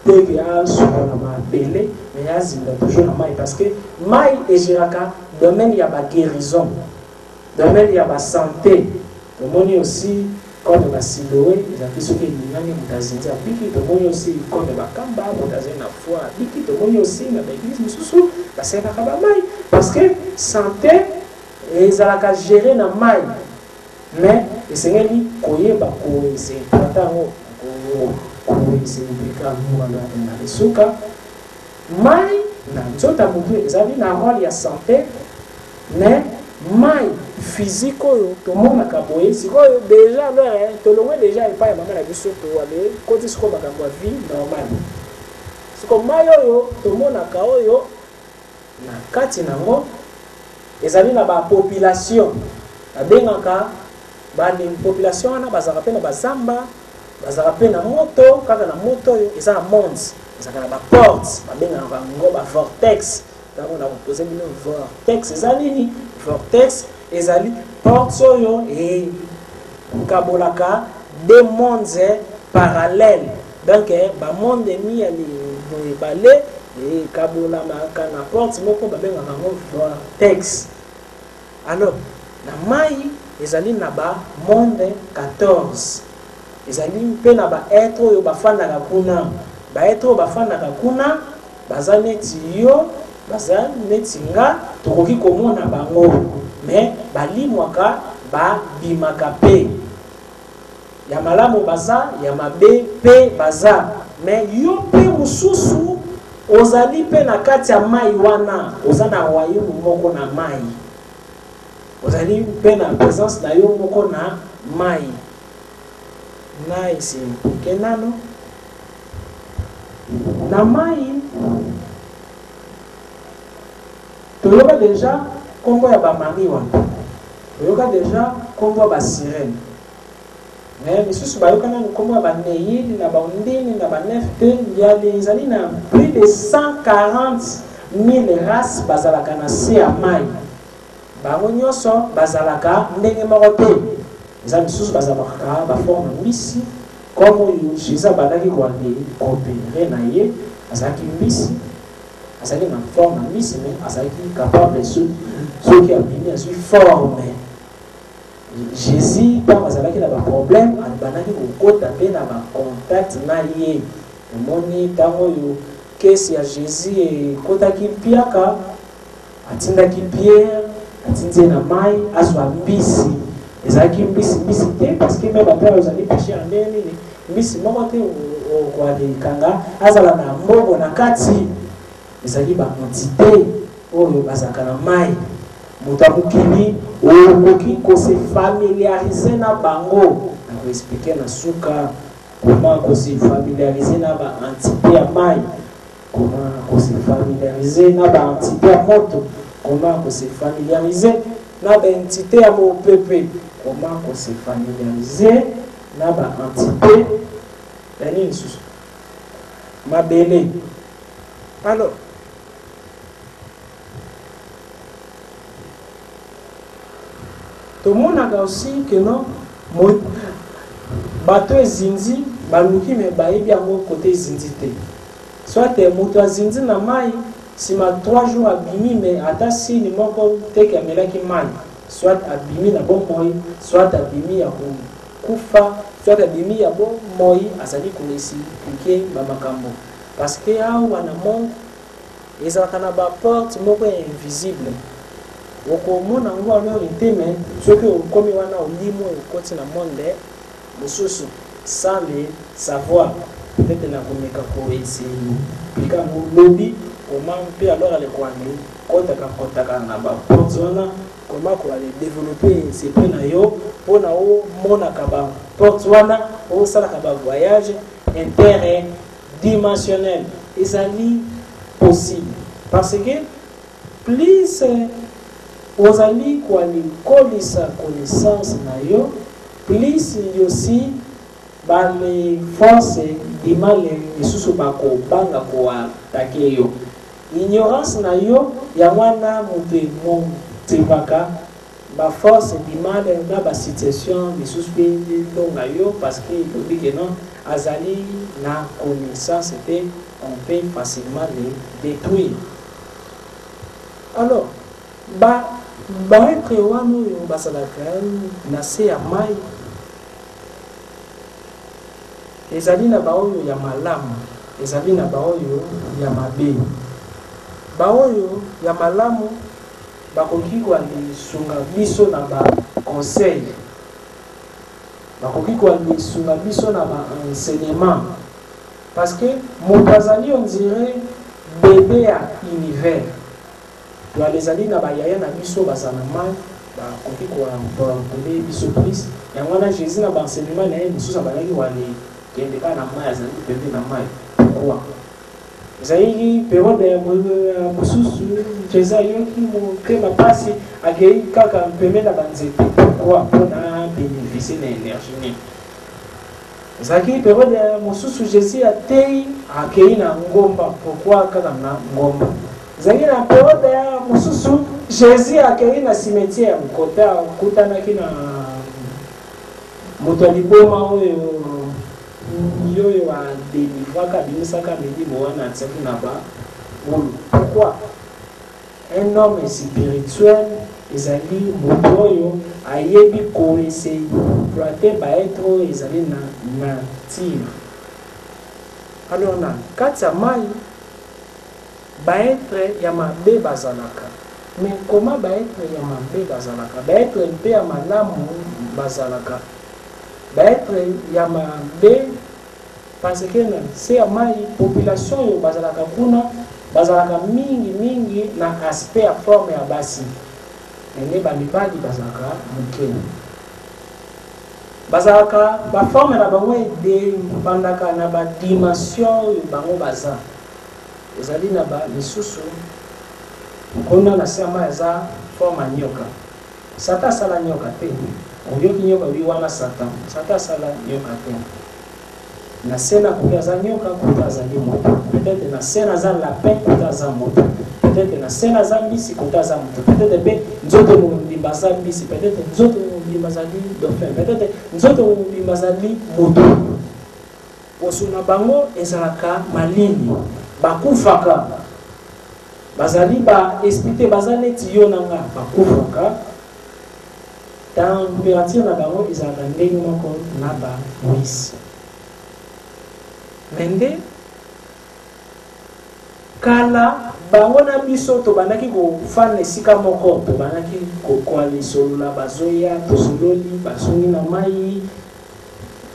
dès qu'il y a sur la belé, mais il y a zinda toujours la maille parce que maille et jiraka, domaine il y a la guérison. Domaine il y a la santé. Le monde aussi, comme la siloé, il y a des gens qui ont appliqué. Le monde aussi, comme la kamba, il y a des foi appliqué. Le monde aussi, il y a l'église, la c'est la maille. Parce que santé, ils ont géré la maille. Mais, les seigneurs disent, c'est important, c'est impliqué. Maille, ils ont un rôle de santé, mais mai physique tout le monde a caboyé si déjà tout le monde déjà il pas maman la biso to aller côté ce qu'on va vie normale c'est comme mai tout le monde a kaoyo na kati nango ezali na ba population na bengaka ba ni population na bazaka pe na bazamba bazaka pe na moto kaka na moto eza na monde ezaka na ba porte ba bengaka ngo ba vortex on a posé une vortex ezali vortex ezali porte oyo et kabolaka deux mondes parallèles donc ba monde mi ali balé et kabola na porte moko ba bengaka ngo vortex. Alors na mai ezali na ba monde 14 ezali pe na ba être oyo bafandaka kuna ba être oyo bafandaka kuna baza neti yo baza netinga tokoki komona bango mais balimwaka babimaka pe ya malamu baza ya mabe pe baza mais yo pe mususu ozali pe na kati ya mai wana oza na royaume moko na mai ozali pe na présence na yo moko na mai na isi kenano na mai toyoka déjà kombo ya ba mami wana toyoka déjà kombo ya ba sirène mais misusu bayoka na kombo ya ba neyili na ba ndini na ba nefte ya ezali na plus de 140 000 races bazalaka na se ya mai bango nyonso bazalaka ndenge moko te eza misusu bazalaka baforme mbisi comme oyo Jésus abandaki koopere na ye azalaki mbisi azali na forme na mbisi mais azali capable soki abimi azwi forme. Jésus ntango azalaki na baproblème alibandaki kokota mpe na bacontact na ye. Omoni ntango oyo kesi ya Jésus ekotaki mpiaka atindaki Pierre atindi na mai azwa mbisi ezalaki mbisi te parce que me bato ozali péché ya ndenge nini mbisi moko te okoalekanga azala na mbongo na kati ezali baentité oyo bazalaka na mai. Moto amokili okoki kose familiariser na bango nakoexplike na suka comment kose familiariser na baentité ya mai, comment kose familiariser na baentité ya moto, comment kose familiariser na baentité ya mopepe, comment kose familiariser na baentité ya nini susu mabele. Alors tout le monde a aussi que non, bateau et zinzi, baluki me baïbi à mon côté zinzité. Soit t'es moto zinzi na mai, si ma 3 jours abimi, mais à si ni mon côté qui a mêlé qui mai, soit abimi na bon moi, soit abimi à kufa, soit abimi à bon moi, à sali koulesi, cliquer mamakambo. Parce que là où on a mon, les akanaba porte, moko invisible. Okomona ngo alors iteme soki okomi wana olimo ekoti na monde mosusu sans le savoir peut-être na komeka ko essayer pika mo lobby comment mpe alors ale kwani kotaka na ba porte wana comment ko ale développer c'est pe na yo pona o mona ka ba porte wana o sala ka ba voyage interdimensionnel ezali possible parce que plus ozali kolisa connaissance na yo plus aussi ba les forces du mal lisusu bako banga ko attaquer yo ignorance na yo ya wana moto mo tebaka ba force du mal na ba situation lisusu pe ndonga yo parce que il dit que non azali na connaissance et on peut facilement les détruire. Alors baetre wana oyo basalaka na se ya mai ezali na baoyo ya malamu ezali na baoyo ya mabe. Baoyo ya malamu bakoki koalisunga biso na baconseil, bakoki koalisunga biso na baenseignement parce que moto azali on dirait bébé ya univers. Tu as les alliés na bayaya na biso bazana mai ba koki ko ampoler biso plus ya wana Jésus na enseignement na yé biso sabalaki wali kende ka na mai azali bébé na mai. Pourquoi zaidi période ya mususu Jésus yoki mo tema pasi akei kaka mpeme na banzete. Pourquoi pona bénéficier na énergie zaki période ya mususu Jésus atei akei na ngomba. Pourquoi kaka na ngomba zangi na période ya mususu Jésus akei na cimetière kota kutanaki na moto liboma oyo yoyo wa délivraka bimisaka midi moana tsaki na ba bolu. Pourquoi un homme spirituel ezali moto oyo ayebi ko essayer exploiter ba être oyo ezali na nature. Alors na katsa mai baetre ya mabe bazalaka. Mais comment baetre ya mabe bazalaka? Baetre mpe ya malamu bazalaka. Baetre ya mabe parce que c'est ya mai population yo bazalaka kuna bazalaka mingi na aspect ya forme ya basi. Ene bamibali bazalaka mukeni. Bazalaka ba forme na bango de bandaka na ba dimension yo bango baza. Ezali na ba lisusu kona na sema za forma nyoka. Sata sala nyoka te. Oyoki nyoka wi wana sata. Sata sala nyoka te. Na sena kuya za nyoka kutaza ni moto. Peut-être na sena za lapin kutaza moto. Peut-être na sena za mbisi kutaza moto. Peut-être be nzoto mbimba za mbisi. Peut-être nzoto mbimba za dauphin. Peut-être nzoto mbimba za moto. Osuna bango ezalaka malini. Bakufaka bazali ba expliquer bazane tiyo nanga bakufaka température na bango ezalaka ndenge moko na ba wisi mende kala bango na biso tobandaki kofana esika moko tobandaki kokoa lisolola bazoya tosololi bazongi na mai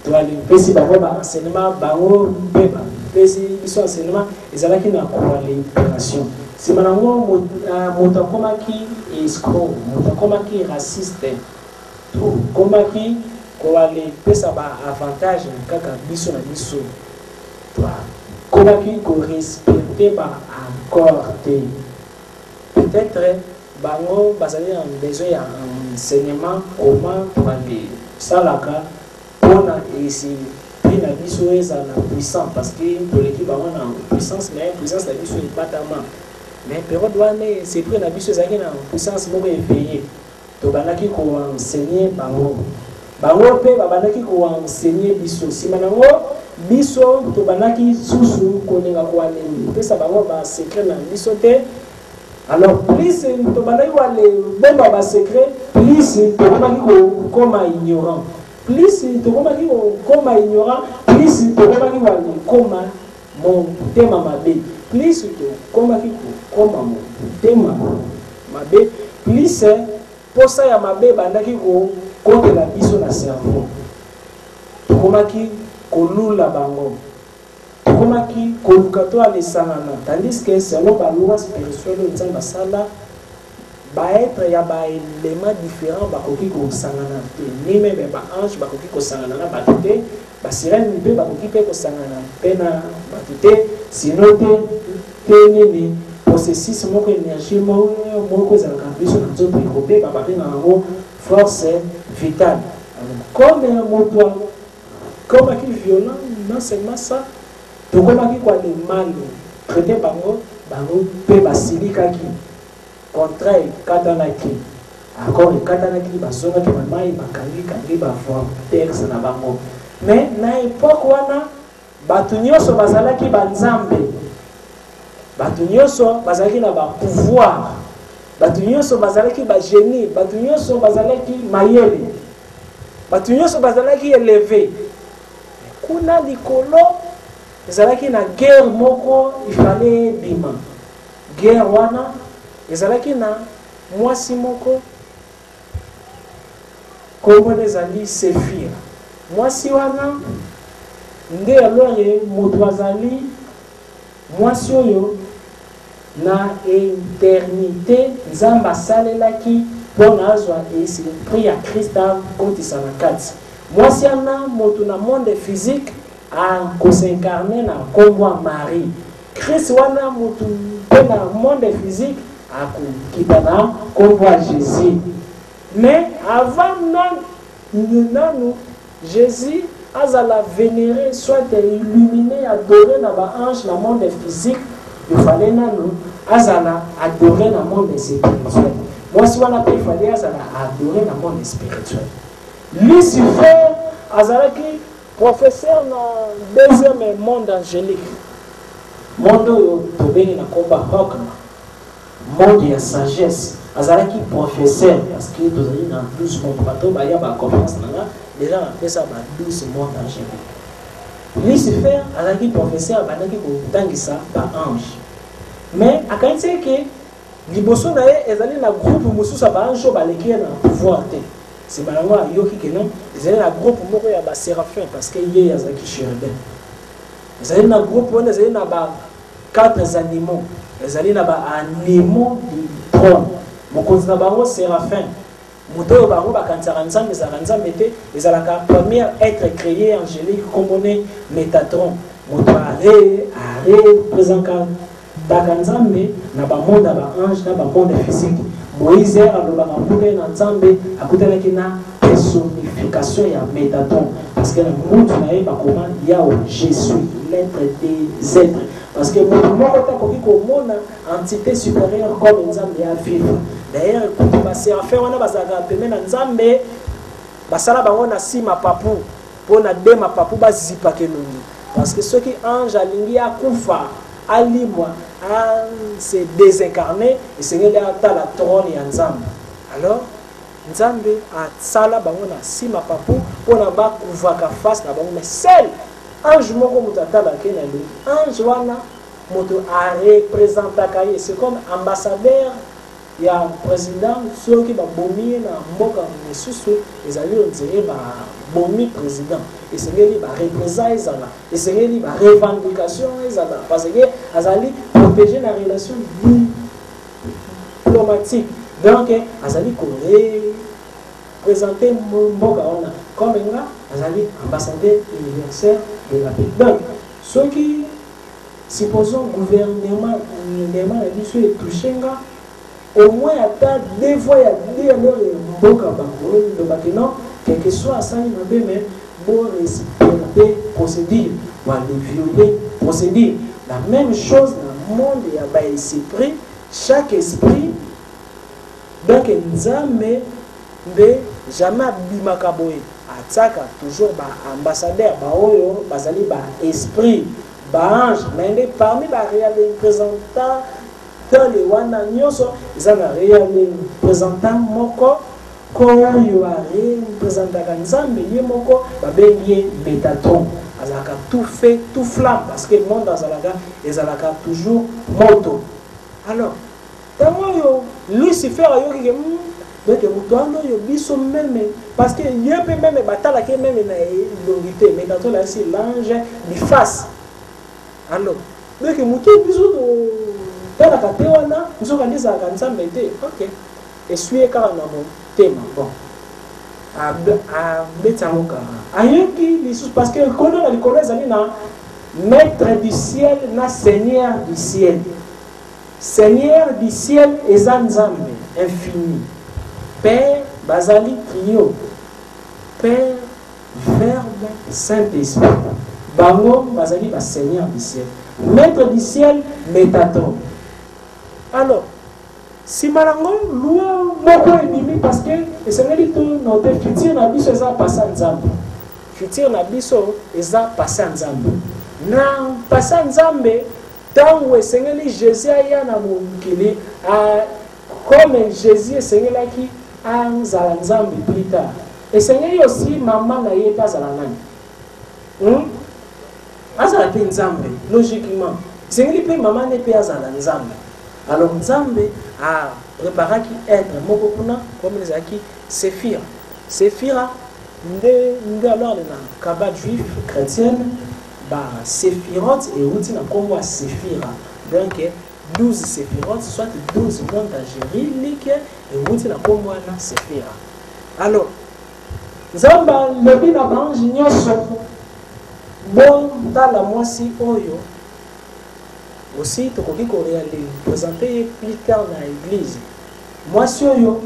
toalipesi bango baenseignement bango mpe bapesi biso enseignement ezalaki na koa libération nsima nango moto akomaki escroc moto akomaki raciste tokomaki koalepesa baavantage kaka biso na biso komaki korespecte encore te peut-être bango bazali en besoin ya enseignement comment toalesalaka mpona esi prix na biso ezala puissant parce que toleki bango na puissance mais puissance na biso ebatama mais période wana esi prix na biso ezalaki na puissance moko epeye tobandaki koenseigner bango mpe babandaki koenseigner biso nsima nango biso tobandaki susu kolinga koalipesa bango basekret na biso te alors plus tobandaki koalebomba basekret plus tokomaki kokoma ignorant plus tokomaki kokoma ignorant plus tokomaki kokoma motema mabe plus tokomaki kokoma motema mabe plus posa ya mabe bandaki kokotela biso na cerveau tokomaki kolula bango tokomaki koluka to alesangana tandis que selon baloi spirituel oyo nzambe asala baetre ya baélément différent bakoki kosangana te ni meme baange bakoki kosangana na bato te basirene mpe bakoki mpe kosangana mpe na bato te sino te nini processus moko énergie moko ezalaka biso na nzoto ekobeba babengaka yango force vitale comme moto komaki violent non seulement ça tokomaki koale mal traité bango mpe basilikaki contraire ekatanaki encore ekatanaki bazongaki bamai bakangi bavortex na bango mais na époque wana bato nyonso bazalaki banzambe bato nyonso bazalaki na bapouvoir bato nyonso bazalaki bagénie bato nyonso bazalaki mayele bato nyonso bazalaki élevé kuna likolo ezalaki na guerre moko ifale bima guerre wana ezalaki na mwasi moko kombo ezali Sefira mwasi wana nde alore moto azali mwasi oyo na éternité nzambe asalelaki mpona azwa esprit ya Krista kotisa na kati mwasi wana moto na monde physique akosincarne na kombo ya Marie Christ wana moto mpe na monde physique akokita na kombo ya Jésus mais avant nanu Jésus azala vénéré soit illuminé adoré na baange na monde physique il fallait nanu azala adoré na monde spirituel mwasi wana mpe il fallait azala adoré na monde spirituel Lucifer azalaki professeur na deuxième monde angélique monde oyo tobengi na komba hokna monde ya sagesse azalaki professeur parce que tozali na 12 monde bato baya baconférence nanga déjà napesa ba 12 monde angélique Lucifer azalaki professeur abandaki kotangisa baange mais akanisi eke liboso na ye ezali na groupe mosusu ya baange oyo baleki ye na pouvoir te nsima nango ayoki ke non ezali na groupe moko ya baséraphin parce que ye azalaki chérubin ezali na groupe wana ezali na ba 4 animaux ezali na baanimaux du trône mokonzi na bango séraphin moto oyo bango bakanisaka nzambe ezalaka nzambe te ezalaka première être créé angélique kombone Métatron moto areprésentaka nzambe na bamonde ya baange na bamonde physique Moïse alobaka mpuke na nzambe akutanaki na personnification ya Métatron parce que mutu na ye bakoma yao je suis l'être des êtres parce que moto moko te akoki komona entité supérieure comme nzambe ya vivre d'ailleurs ekuti baséraphin wana bazalaka peme na nzambe basala bango na nsima papu mpo na de mapapu bazipaka elongi parce que soki ange alingi akufa alimwa se désincarner et Seigneur ata la trône ya Nzambe. Alors Nzambe a sala bango na sima papu pona ba kuvaka face na bango mais seul ange moko mutata la ke na lui ange wana moto a représentaka ye c'est comme ambassadeur ya président soki ba bomi na mboka mosusu ezali onzere ba bomi président esengeli ba représenter ezala esengeli ba revendication ezala parce que azali protéger la relation diplomatique donc azali ko présenter mboka wana comme nga azali ambassadeur universel de la paix. Donc ceux qui supposons gouvernement la biso est touché nga au moins à deux fois il y a des mboka bango de non quel que soit ça il va même pour respecter procédure ou aller violer procédure. La même chose dans le monde il y a un esprit chaque esprit donc Nzambe mais jamais bimaka boye ataka toujours ba ambassadeur ba oyo bazali ba esprit ba ange mais parmi ba réel représentant dans les wana nyoso izana réel représentant moko ko yo a représentant Nzambe ye moko ba bengi Métatron azaka tout fait tout flamme parce que le monde azalaka ezalaka toujours moto. Alors tant yo Lucifer yo ki donc mutuando yo biso même parce que yo peut même batala que même na longité mais quand on a si l'ange du face alors donc mutu biso dans la katewana nous on dit ça quand ça mettait OK et sué car na mon thème bon a betamoka ayoki biso parce que kono na likolo ezali na maître du ciel na seigneur du ciel. Seigneur du ciel eza Nzambe infini. Père Bazali Trio, Père, Verbe, Saint-Esprit. Bango Bazali ba Seigneur du ciel. Maître du ciel, Métatron. Alors, si malango loi moko ebimi parce que esengeli to notre futur na biso eza passé Nzambe. Futur na biso eza passé Nzambe. Na passé Nzambe tango esengeli Jésus aya na mokili comme Jésus esengelaki azala Nzambe plus tard. Esengeli aussi maman na ye azala nani? Azala pe Nzambe logiquement. Esengeli pe maman ne pe azala Nzambe. Alors Nzambe a préparé qui être moko kuna comme les aki Séphira. Séphira nde alors na kabat juif chrétienne ba Séphiroth et outi na kombo Séphira. Donc 12 Séphiroth soit 12 mondes angéliques et outi na kombo na Séphira. Alors Nzamba lebi na banji nyonso bon dans la moisi oyo aussi tokoki ko présenter plus tard dans l'église. Moisi oyo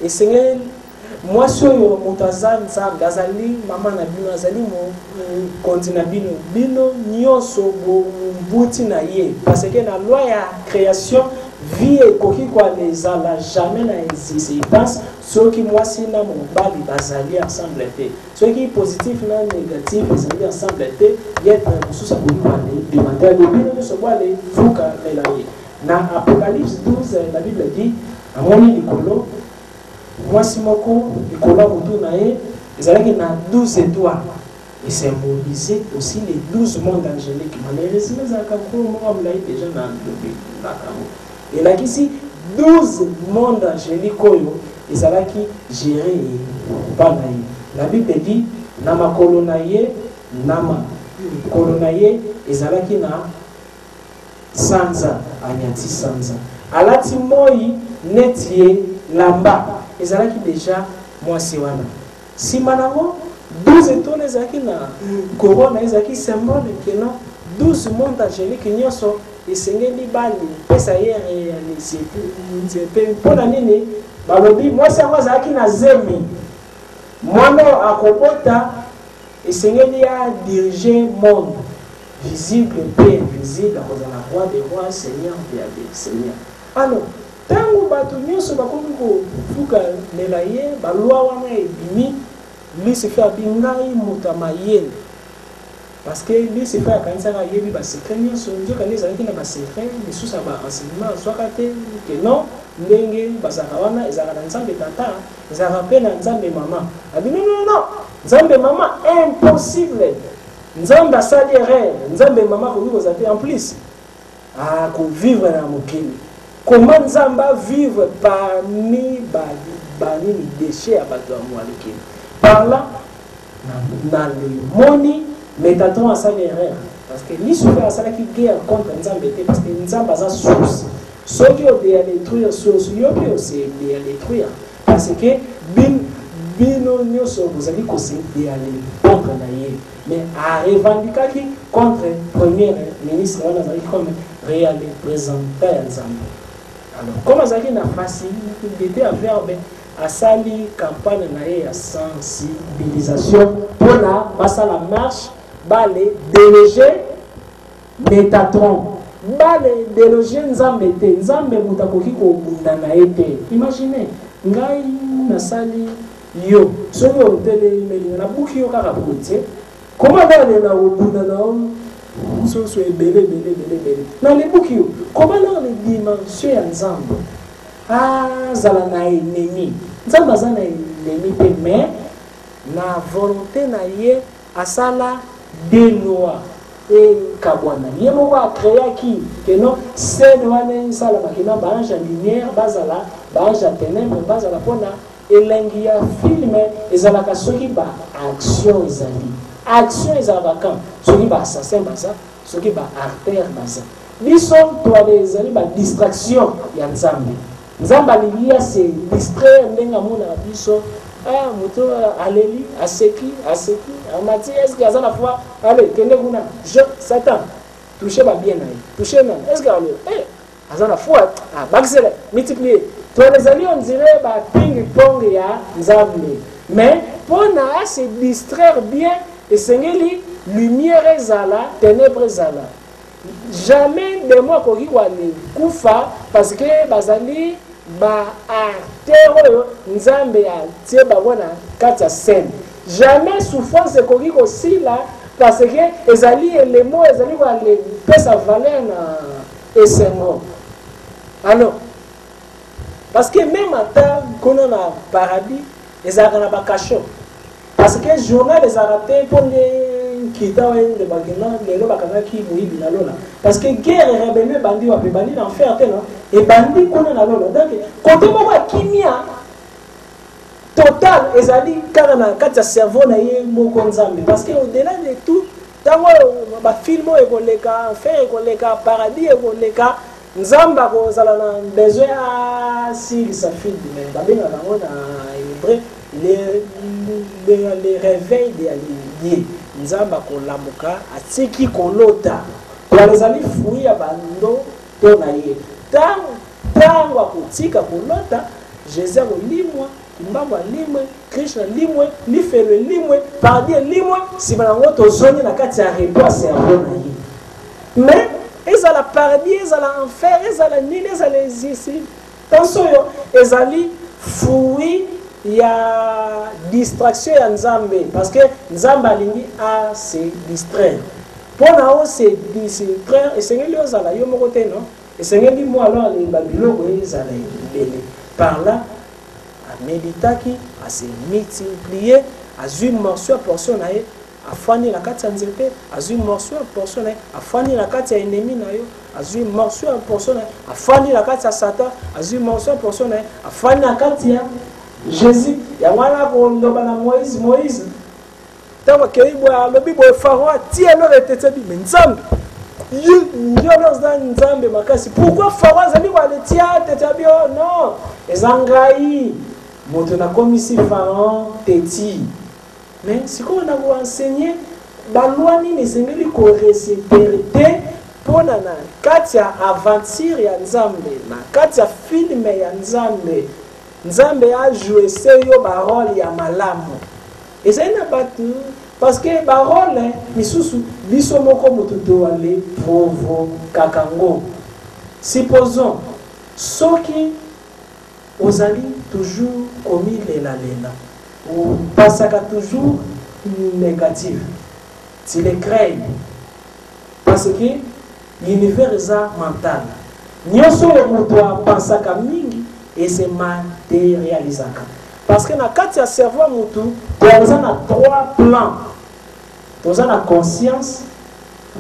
esengel moisi oyo mutazan sa gazali mama na bino azali mo kontina bino nyonso bo mbuti na ye parce que na loi ya création vie ekoki kwa les ala jamais na existence ceux qui moisi na mobali bazali ensemble te ceux qui positif na négatif bazali ensemble te yet mususa ko kwa les demander le bino de se voir les fuka melaye na Apocalypse 12 la Bible dit amoni likolo moisi moko likolo mutu na ye ezalaki na 12 étoiles et symbolisait aussi les 12 mondes angéliques malheureusement ça ka ko mo amlai déjà na lobi na kamo et là ici 12 mondes angéliques oyo ezalaki géré par la Bible dit na makolo na ye nama kolonaye ezalaki na sanza anyati sanza alati moi netie lamba ezalaki déjà moisi wana sima nango 12 étoiles ezalaki na corona ezalaki symbole que non 12 mondes angéliques nyonso esengeli bali pesa ye réalisé mpona nini balobi moisi yango azalaki na zemi mwana akobota esengeli ya diriger monde visible et invisible akozala roi des rois seigneur des seigneurs. Alors tango bato nyonso bakomi kofuka lela ye balwa wana ebimi Lucifer abi ngai moto mayele parce que les secrets quand ça va yebi ba secret ni so ndio quand les alaki na ba secret ni sous ça ba enseignement soit kate que non ndenge bazaka wana ezaka na nzambe tata ezaka pe na nzambe mama abi non non non nzambe mama impossible nzambe asali erreur nzambe mama ko kozate en plus ko vivre na mokili comment nzambe vivre parmi bani déchets à bato ya mokili par là na le moni mais t'attends à ça l'erreur parce que ni souvent ça qui guerre contre nzambe parce que nzambe a source ceux qui ont détruire source yo qui aussi détruire parce que bino nyoso vous allez conseiller aller contre naie mais à revendiquer contre premier ministre on a comme réellement présenter nzambe alors comment ça qui na facilité à faire à sali campagne naie à sensibilisation pour la passer la marche balé déloger Métatron balé déloger nzambe te nzambe mutakoki ko bunda na ete imaginez ngai na sali yo soki otele imeli na buki yo kaka pote comment balé na bunda na so ebele na le buki yo comment na le dimension ya nzambe zala na ennemi nzambe aza na ennemi te mais na volonté na ye asala des lois et kabwana ye moko akreaki que non scène wana esalama kena baange ya lumière bazala baange ya ténèbre bazala mpona elengi ya filme ezalaka soki baaction ezali action ezalaka quand soki baassassin baza soki baartère baza biso toale ezali badistraction ya nzambe nzambe alingi ase distraire ndenge amonaka biso moto aleli aseki amati est-ce que aza na foi allez kende kuna je satan toucher ba bien naye toucher na est-ce que allez aza na foi bakisele multiplier to les alliés on dirait ba ping pong ya nzambe mais pona se distraire bien et sengeli lumière ezala ténèbres ezala jamais de moi koki wale kufa parce que bazali ba artère nzambe ya tie babona kati ya scène jamais souffrance ekoki kosila parce que ezali élément ezali koale pesa valeur na esengo alors parce que même ata kuna na paradis ezalaka na bakasho parce que journal ezalaka te mpo nde kita oyende bakena lelo bakangaki moyibi na lona parce que guerre rebelle ebandi wape ebandi na enfer te non ebandi kuna na lona donc kote moko ya kimia total ezali kaka na kati ya cerveau na ye moko nzambe parce que au-delà de tout ntango bafilme oyo ekoleka enfer ekoleka paradis ekoleka nzambe akozala na besoin asilisa filme babengaka yango na hébreu le réveil de alié nzambe akolamuka atiki kolota wana ezali fui ya bando to na ye ntango akotika kolota jésus akolimwa mbambo alimwe krishna limwe lifelo limwe paradis limwe nsima nango tozongi na kati ya repoise ya vo na ye mais ezala paradis ezala enfer ezala nini ezala existe tanso oyo ezali fui ya distraction ya nzambe parce que nzambe alingi se distraire mpona o se distraire esengeli ozala yo moko te non esengeli mo alors alemba biloko ezala ebele par là ameditaki ase multiplier azwi morceau ya portion na ye afandi na kati ya nzete azwi morceau ya portion na ye afandi na kati ya ennemi na yo azwi morceau ya portion na ye afandi na kati ya satan azwi morceau ya portion na ye afandi na kati ya Jésus yango wana koloba na Moïse ntango akei boye alobi boye Pharaon atie eloko etete bime nzambe yoloza nzambe makasi pourquoi Pharaon azali koaletia tete abi o non eza ngai moto nakomisi Pharaon teti mais sikoyo na koenseigner balwa nini esengeli korecipere te mpona na kati ya aventure ya nzambe na kati ya filme ya nzambe nzambe a joué seyo barole ya malamu ezali na bato parce que barole misusu biso moko moto toale provo kakango supposons soki ozali toujours komi lela opasaka toujours négative tu les crées. Parce que l'univers est mental. Nyoso moto pensaka mingi et c'est matérialisaka. Parce que dans le cerveau moto, tu as 3 plans. Tu as la conscience,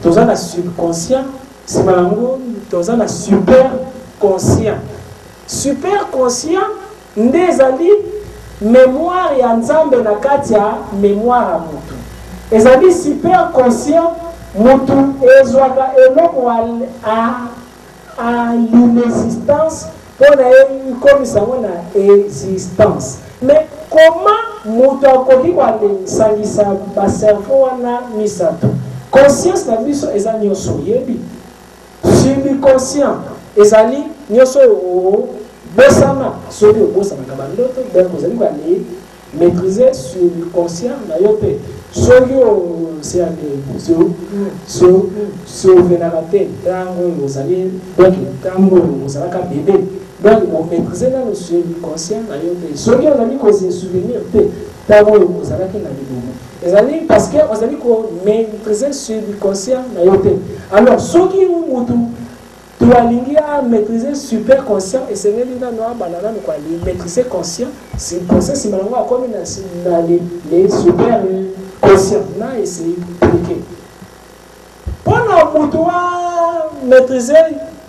tu as la subconscient, tu as la super conscient. Super conscient, ndezali mémoire ya nzambe na kati ya mémoire ya moto. Ezali super conscient, moto ezwaka eloko à l'inexistence pour comme ça on a existence. Mais comment moto akoki kwa sangisa ba cerveau wana misato? Conscience na biso ezali nyoso yebi. Subconscient ezali nyoso bosana soki obosana ka bandoto donc vous allez quoi maîtriser subconscient na yope soki c'est so vénérateur tango vous allez donc tango vous allez ka bébé donc on maîtriser na le subconscient na yope soki on allez ko se souvenir te tango vous allez ka na bébé ezali parce que vous allez ko maîtriser subconscient na yope alors soki mutu tu as maîtriser super conscient et c'est là nous banana quoi maîtriser conscient c'est conscient c'est malheureusement comme les super conscient là et c'est compliqué pour maîtriser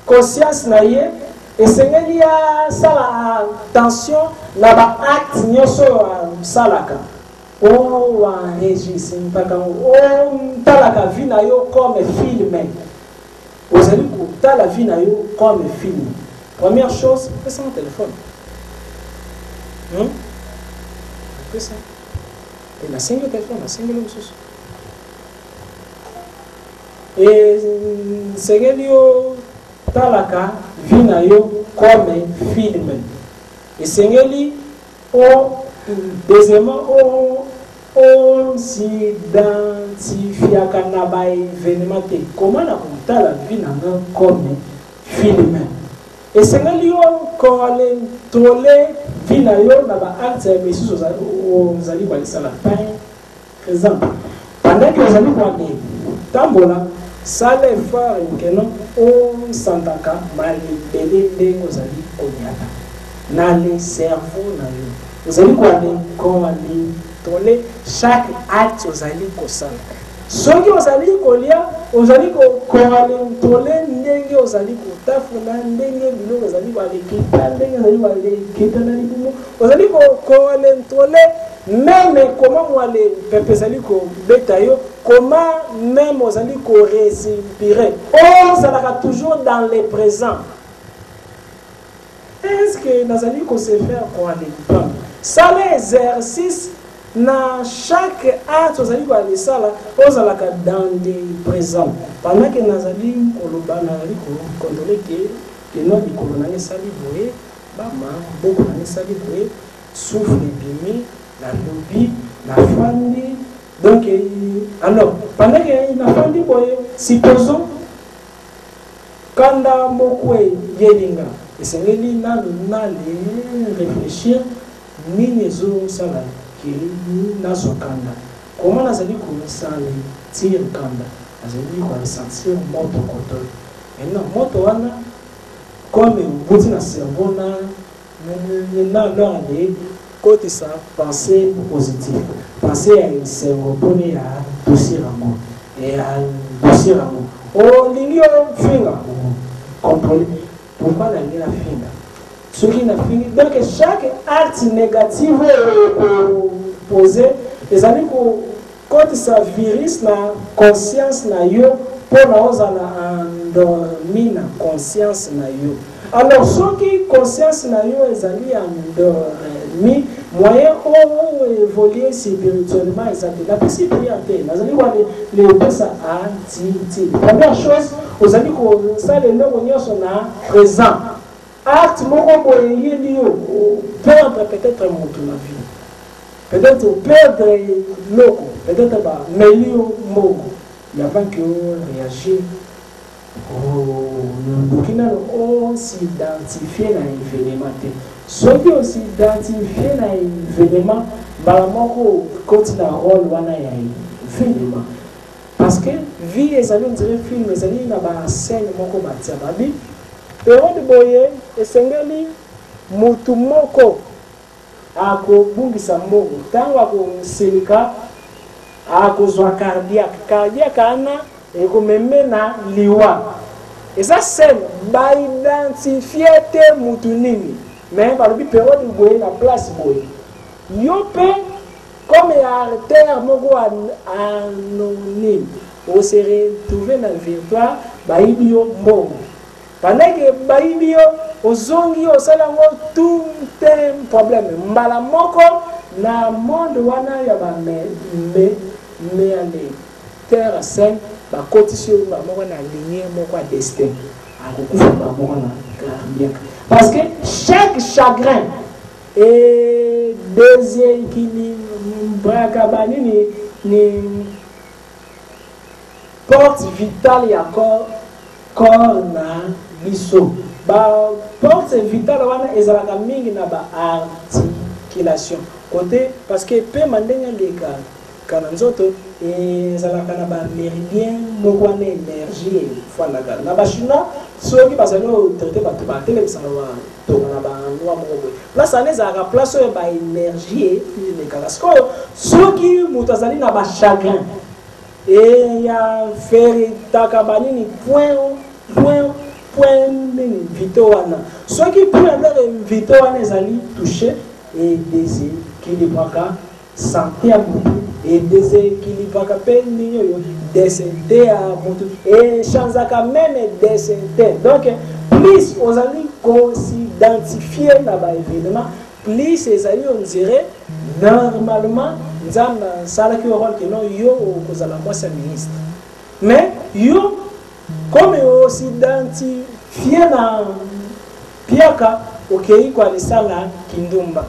conscience na yé et c'est là ça attention là bas acte nyoso salaka oh régis mpaka oh talaka vie na yo comme film. Vous allez écouter la vie comme un film. Première chose, fais ça en téléphone. Fais ça. Et la single téléphone, la single chose. Et c'est que yo talaka vie comme un film. Et c'est que deuxièmement on s'identifie à événement. Comment on a la vie comme film. Et c'est que quand on tourne vie na yo na ba acte mais si vous allez voir ça la par exemple pendant que vous allez voir tambola ça les faire que non on santaka mal belé vous allez konyata na le cerveau na yo vous allez voir quand on chaque acte vous allez kosala soki ozali kolia ozali koale ndenge ozali kotafuna ndenge biloko ozali balekita ndenge ozali balekita na libumu ozali koale ntole même comment mwale pepe ozali kobeta yo comment même ozali korespirer ozalaka toujours dans le présent. Est-ce que nazali ko se faire koale pas ça l'exercice na chaque acte ozali ko aller ça là ozalaka dans le présent pendant que nazali koloba nazali ko contrôler que non likolo na sali boye bama beaucoup na sali boye souffle bimi la lobby la fandi donc alors pendant que na fandi boye supposons kanda mokwe yelinga esengeli na le réfléchir nini zo sala nazokanda comment nazali sentir kanda nazali sentir moto koto maintenant moto wana comme bouti na cerveau na de côté ça penser positif penser à une cerveau pour ya dossier rango et à dossier rango oh lingio finga contrôler pourquoi la ligne finga ce qui n'a fini. Donc chaque acte négatif posé, les amis quand ça virus na conscience na yo pour na endormir na conscience na yo. Alors ce qui conscience na yo les amis endormi moyen pour évoluer spirituellement exactement. La possibilité, les amis les ça anti. Première chose, les amis ça les noms sont présent. Acte moko boye liyo perdre peut-être mon la vie peut-être perdre loko peut-être ba melio mogo il avant que réagir donc on s'identifier na événement ceux qui aussi identifier na événement ba moko continue rôle wana ya événement que vie ezali on dirait film ezali na ba scène moko batia babi période boye esengeli mutu moko akobungisa mbongo ntango akosilika akozwa cardiaque ana ekomeme na liwa eza scène baidentifie te mutu nini mais balobi période boye na place boye yo mpe comme artère moko anonyme ose retrouve na victoire bayibi yo mbongo pendant que bayibi yo ozongi osala ngo tout un problème mbala moko na monde wana ya bame ale terre saine bakotisi yo moko na lignée moko ya destin akokufa bamoko na cardiaque parce que chaque chagrin et deuxième qui ni porte vitale ya corps na biso ba porte vitale wana ezalaka mingi na ba articulation côté parce que pe mandenga leka kana nzoto ezalaka na ba méridien moko na énergie fandaka na ba chinois soki bazali traité bato batelekisaka tonga na bandwa moko boye place wana ezalaka place oyo baénergie elekaka sikoyo soki moto azali na bachagrin eya feritaka banini point nini vito wana soki point ndenge vito wana ezali touché edeséquilibraka santé ya motu edeséquilibraka mpe nini oyo desente ya motu echanzaka meme desente donc plus ozali kosidentifier na baévénement plus ezali on dirait normalement nzambe asalaki rôle ke non yo okozala mwasi ya ministre mais yo comme osidentifier na piaka okei koalisala kindumba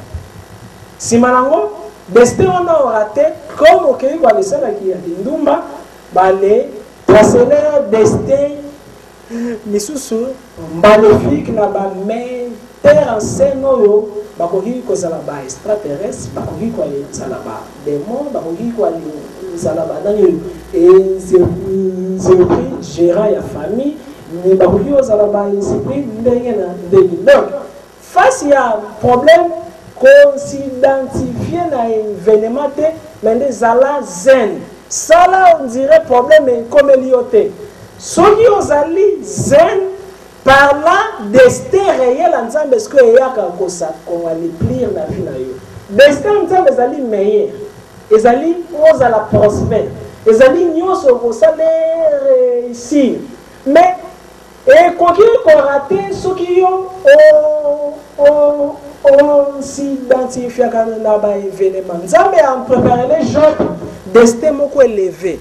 nsima nango destin wana orate comme okei koalisalaki ya kindumba bale tracele destin misusu maléfique na bametteur en scène oyo bakoki kozala ba extraterrestre bakoki kozala ba démon bakoki kozala banani esprit gérant ya famille mais bakoki kozala ba esprit ndenge na ndenge donc face ya problème kosidentifier na événement te mais ezala zen sala on dirait problème ekomeli yo te soki ozali zen par là destin réel en nzambe ce que eyaka koaliplire na vie na yo destin nzambe ezali meilleur ezali ozala prospère ezali nyonso okosala réussir mais ekoki korate soki yo osidentifiaka na baévénement nzambe apreparele Job destin moko élevé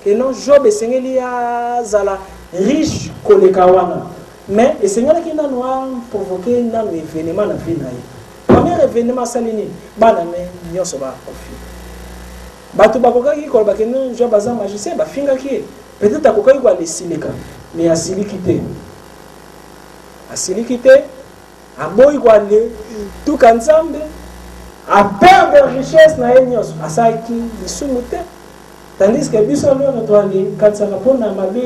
que non Job esengeli azala riche koleka wana mais esengelaki nano provoquer nano événement na vie na ye premier événement asali nini bana me nyonso bakofi bato bakokaki koloba ke non Job aza magicien bafingaki ye peut-être akokaki koalesilika mais asiliki te aboyi koale tuka nzambe aperdre richesse na ye nyonso asalaki lisumu te tandis que biso lelo toali katsaka mpona mabe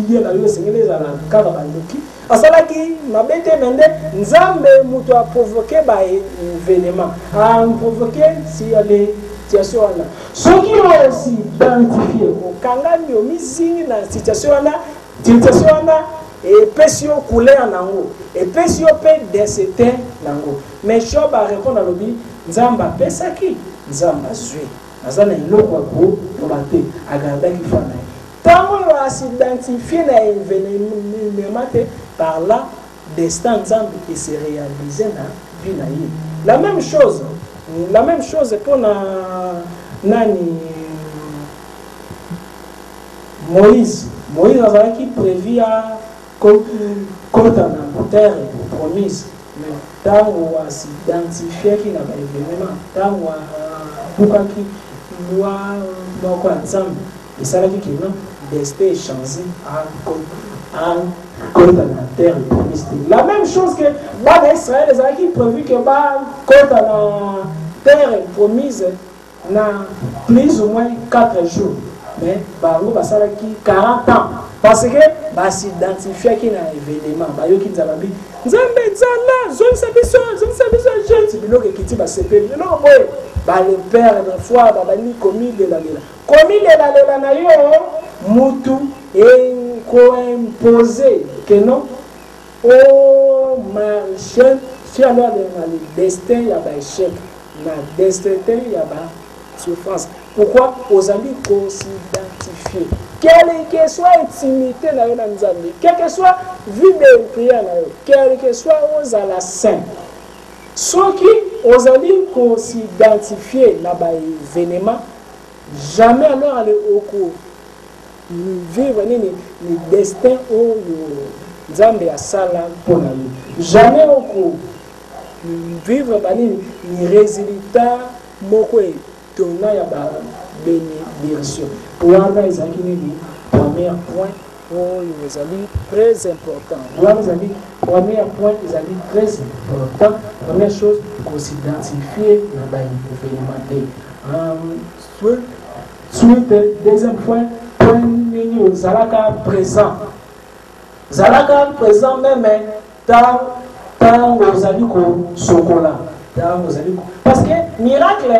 ye na yo esengeli ezala kaka bandoki asalaki mabe te mende nzambe moto aprovoke baévénement aprovoke si ale situation wana soki osi identifie okangami omizingi na situation wana epesi yo couleur nango epesi yo mpe destin nango mais Job arépondre alobi nzambe apesaki nzambe azwi aza na eloko ya koloba te agardaki fa na ye ntango oyo asidentifie na événement te par là destin nzambe ese réalise na vie na ye la même chose mpona nani Moïse azalaki prévu ya kota na terre promise mais ntango asidentifiaki na baévénement ntango bukaki loi moko ya nzambe esalaki kino destin échangé kota na terre promise la même chose que bana Israël ezalaki prévu que bakota na terre promise na plus ou moins 4 jours mais bango basala ki 40 ans parce que s'identifier qui na événement bayo ki nzambi nzambe nzala zonisa biso je biloko ekiti basepeli eloko boye le père na foi babali komi lela na yo mutu imposer que non oh marché si alors le destin ya ba échec na destin ya ba souffrance. Pourquoi aux amis qu'on s'identifie quelle que soit intimité na yo na nzambe quelle que soit vie de prière na yo quelle que soit aux à la saint ceux qui aux amis qu'on s'identifie na ba événement jamais alors aller au cours vivre ni destin au nzambe ya sala pour na yo jamais au cours vivre ni résultat moko donnant ya ba bénédiction pour wana ezaki nini premier point ils allaient très important wana ezali premier point ils allaient très important première chose qu'on s'identifie na ba événement suite deuxième point nini ozalaka présent même tant ozali ko sokola tant ozali parce que miracle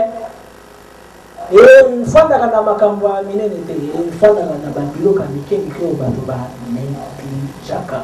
une fois dans la makambo minene te une fois dans la bandilo kamike ko bato ba ne pi chaka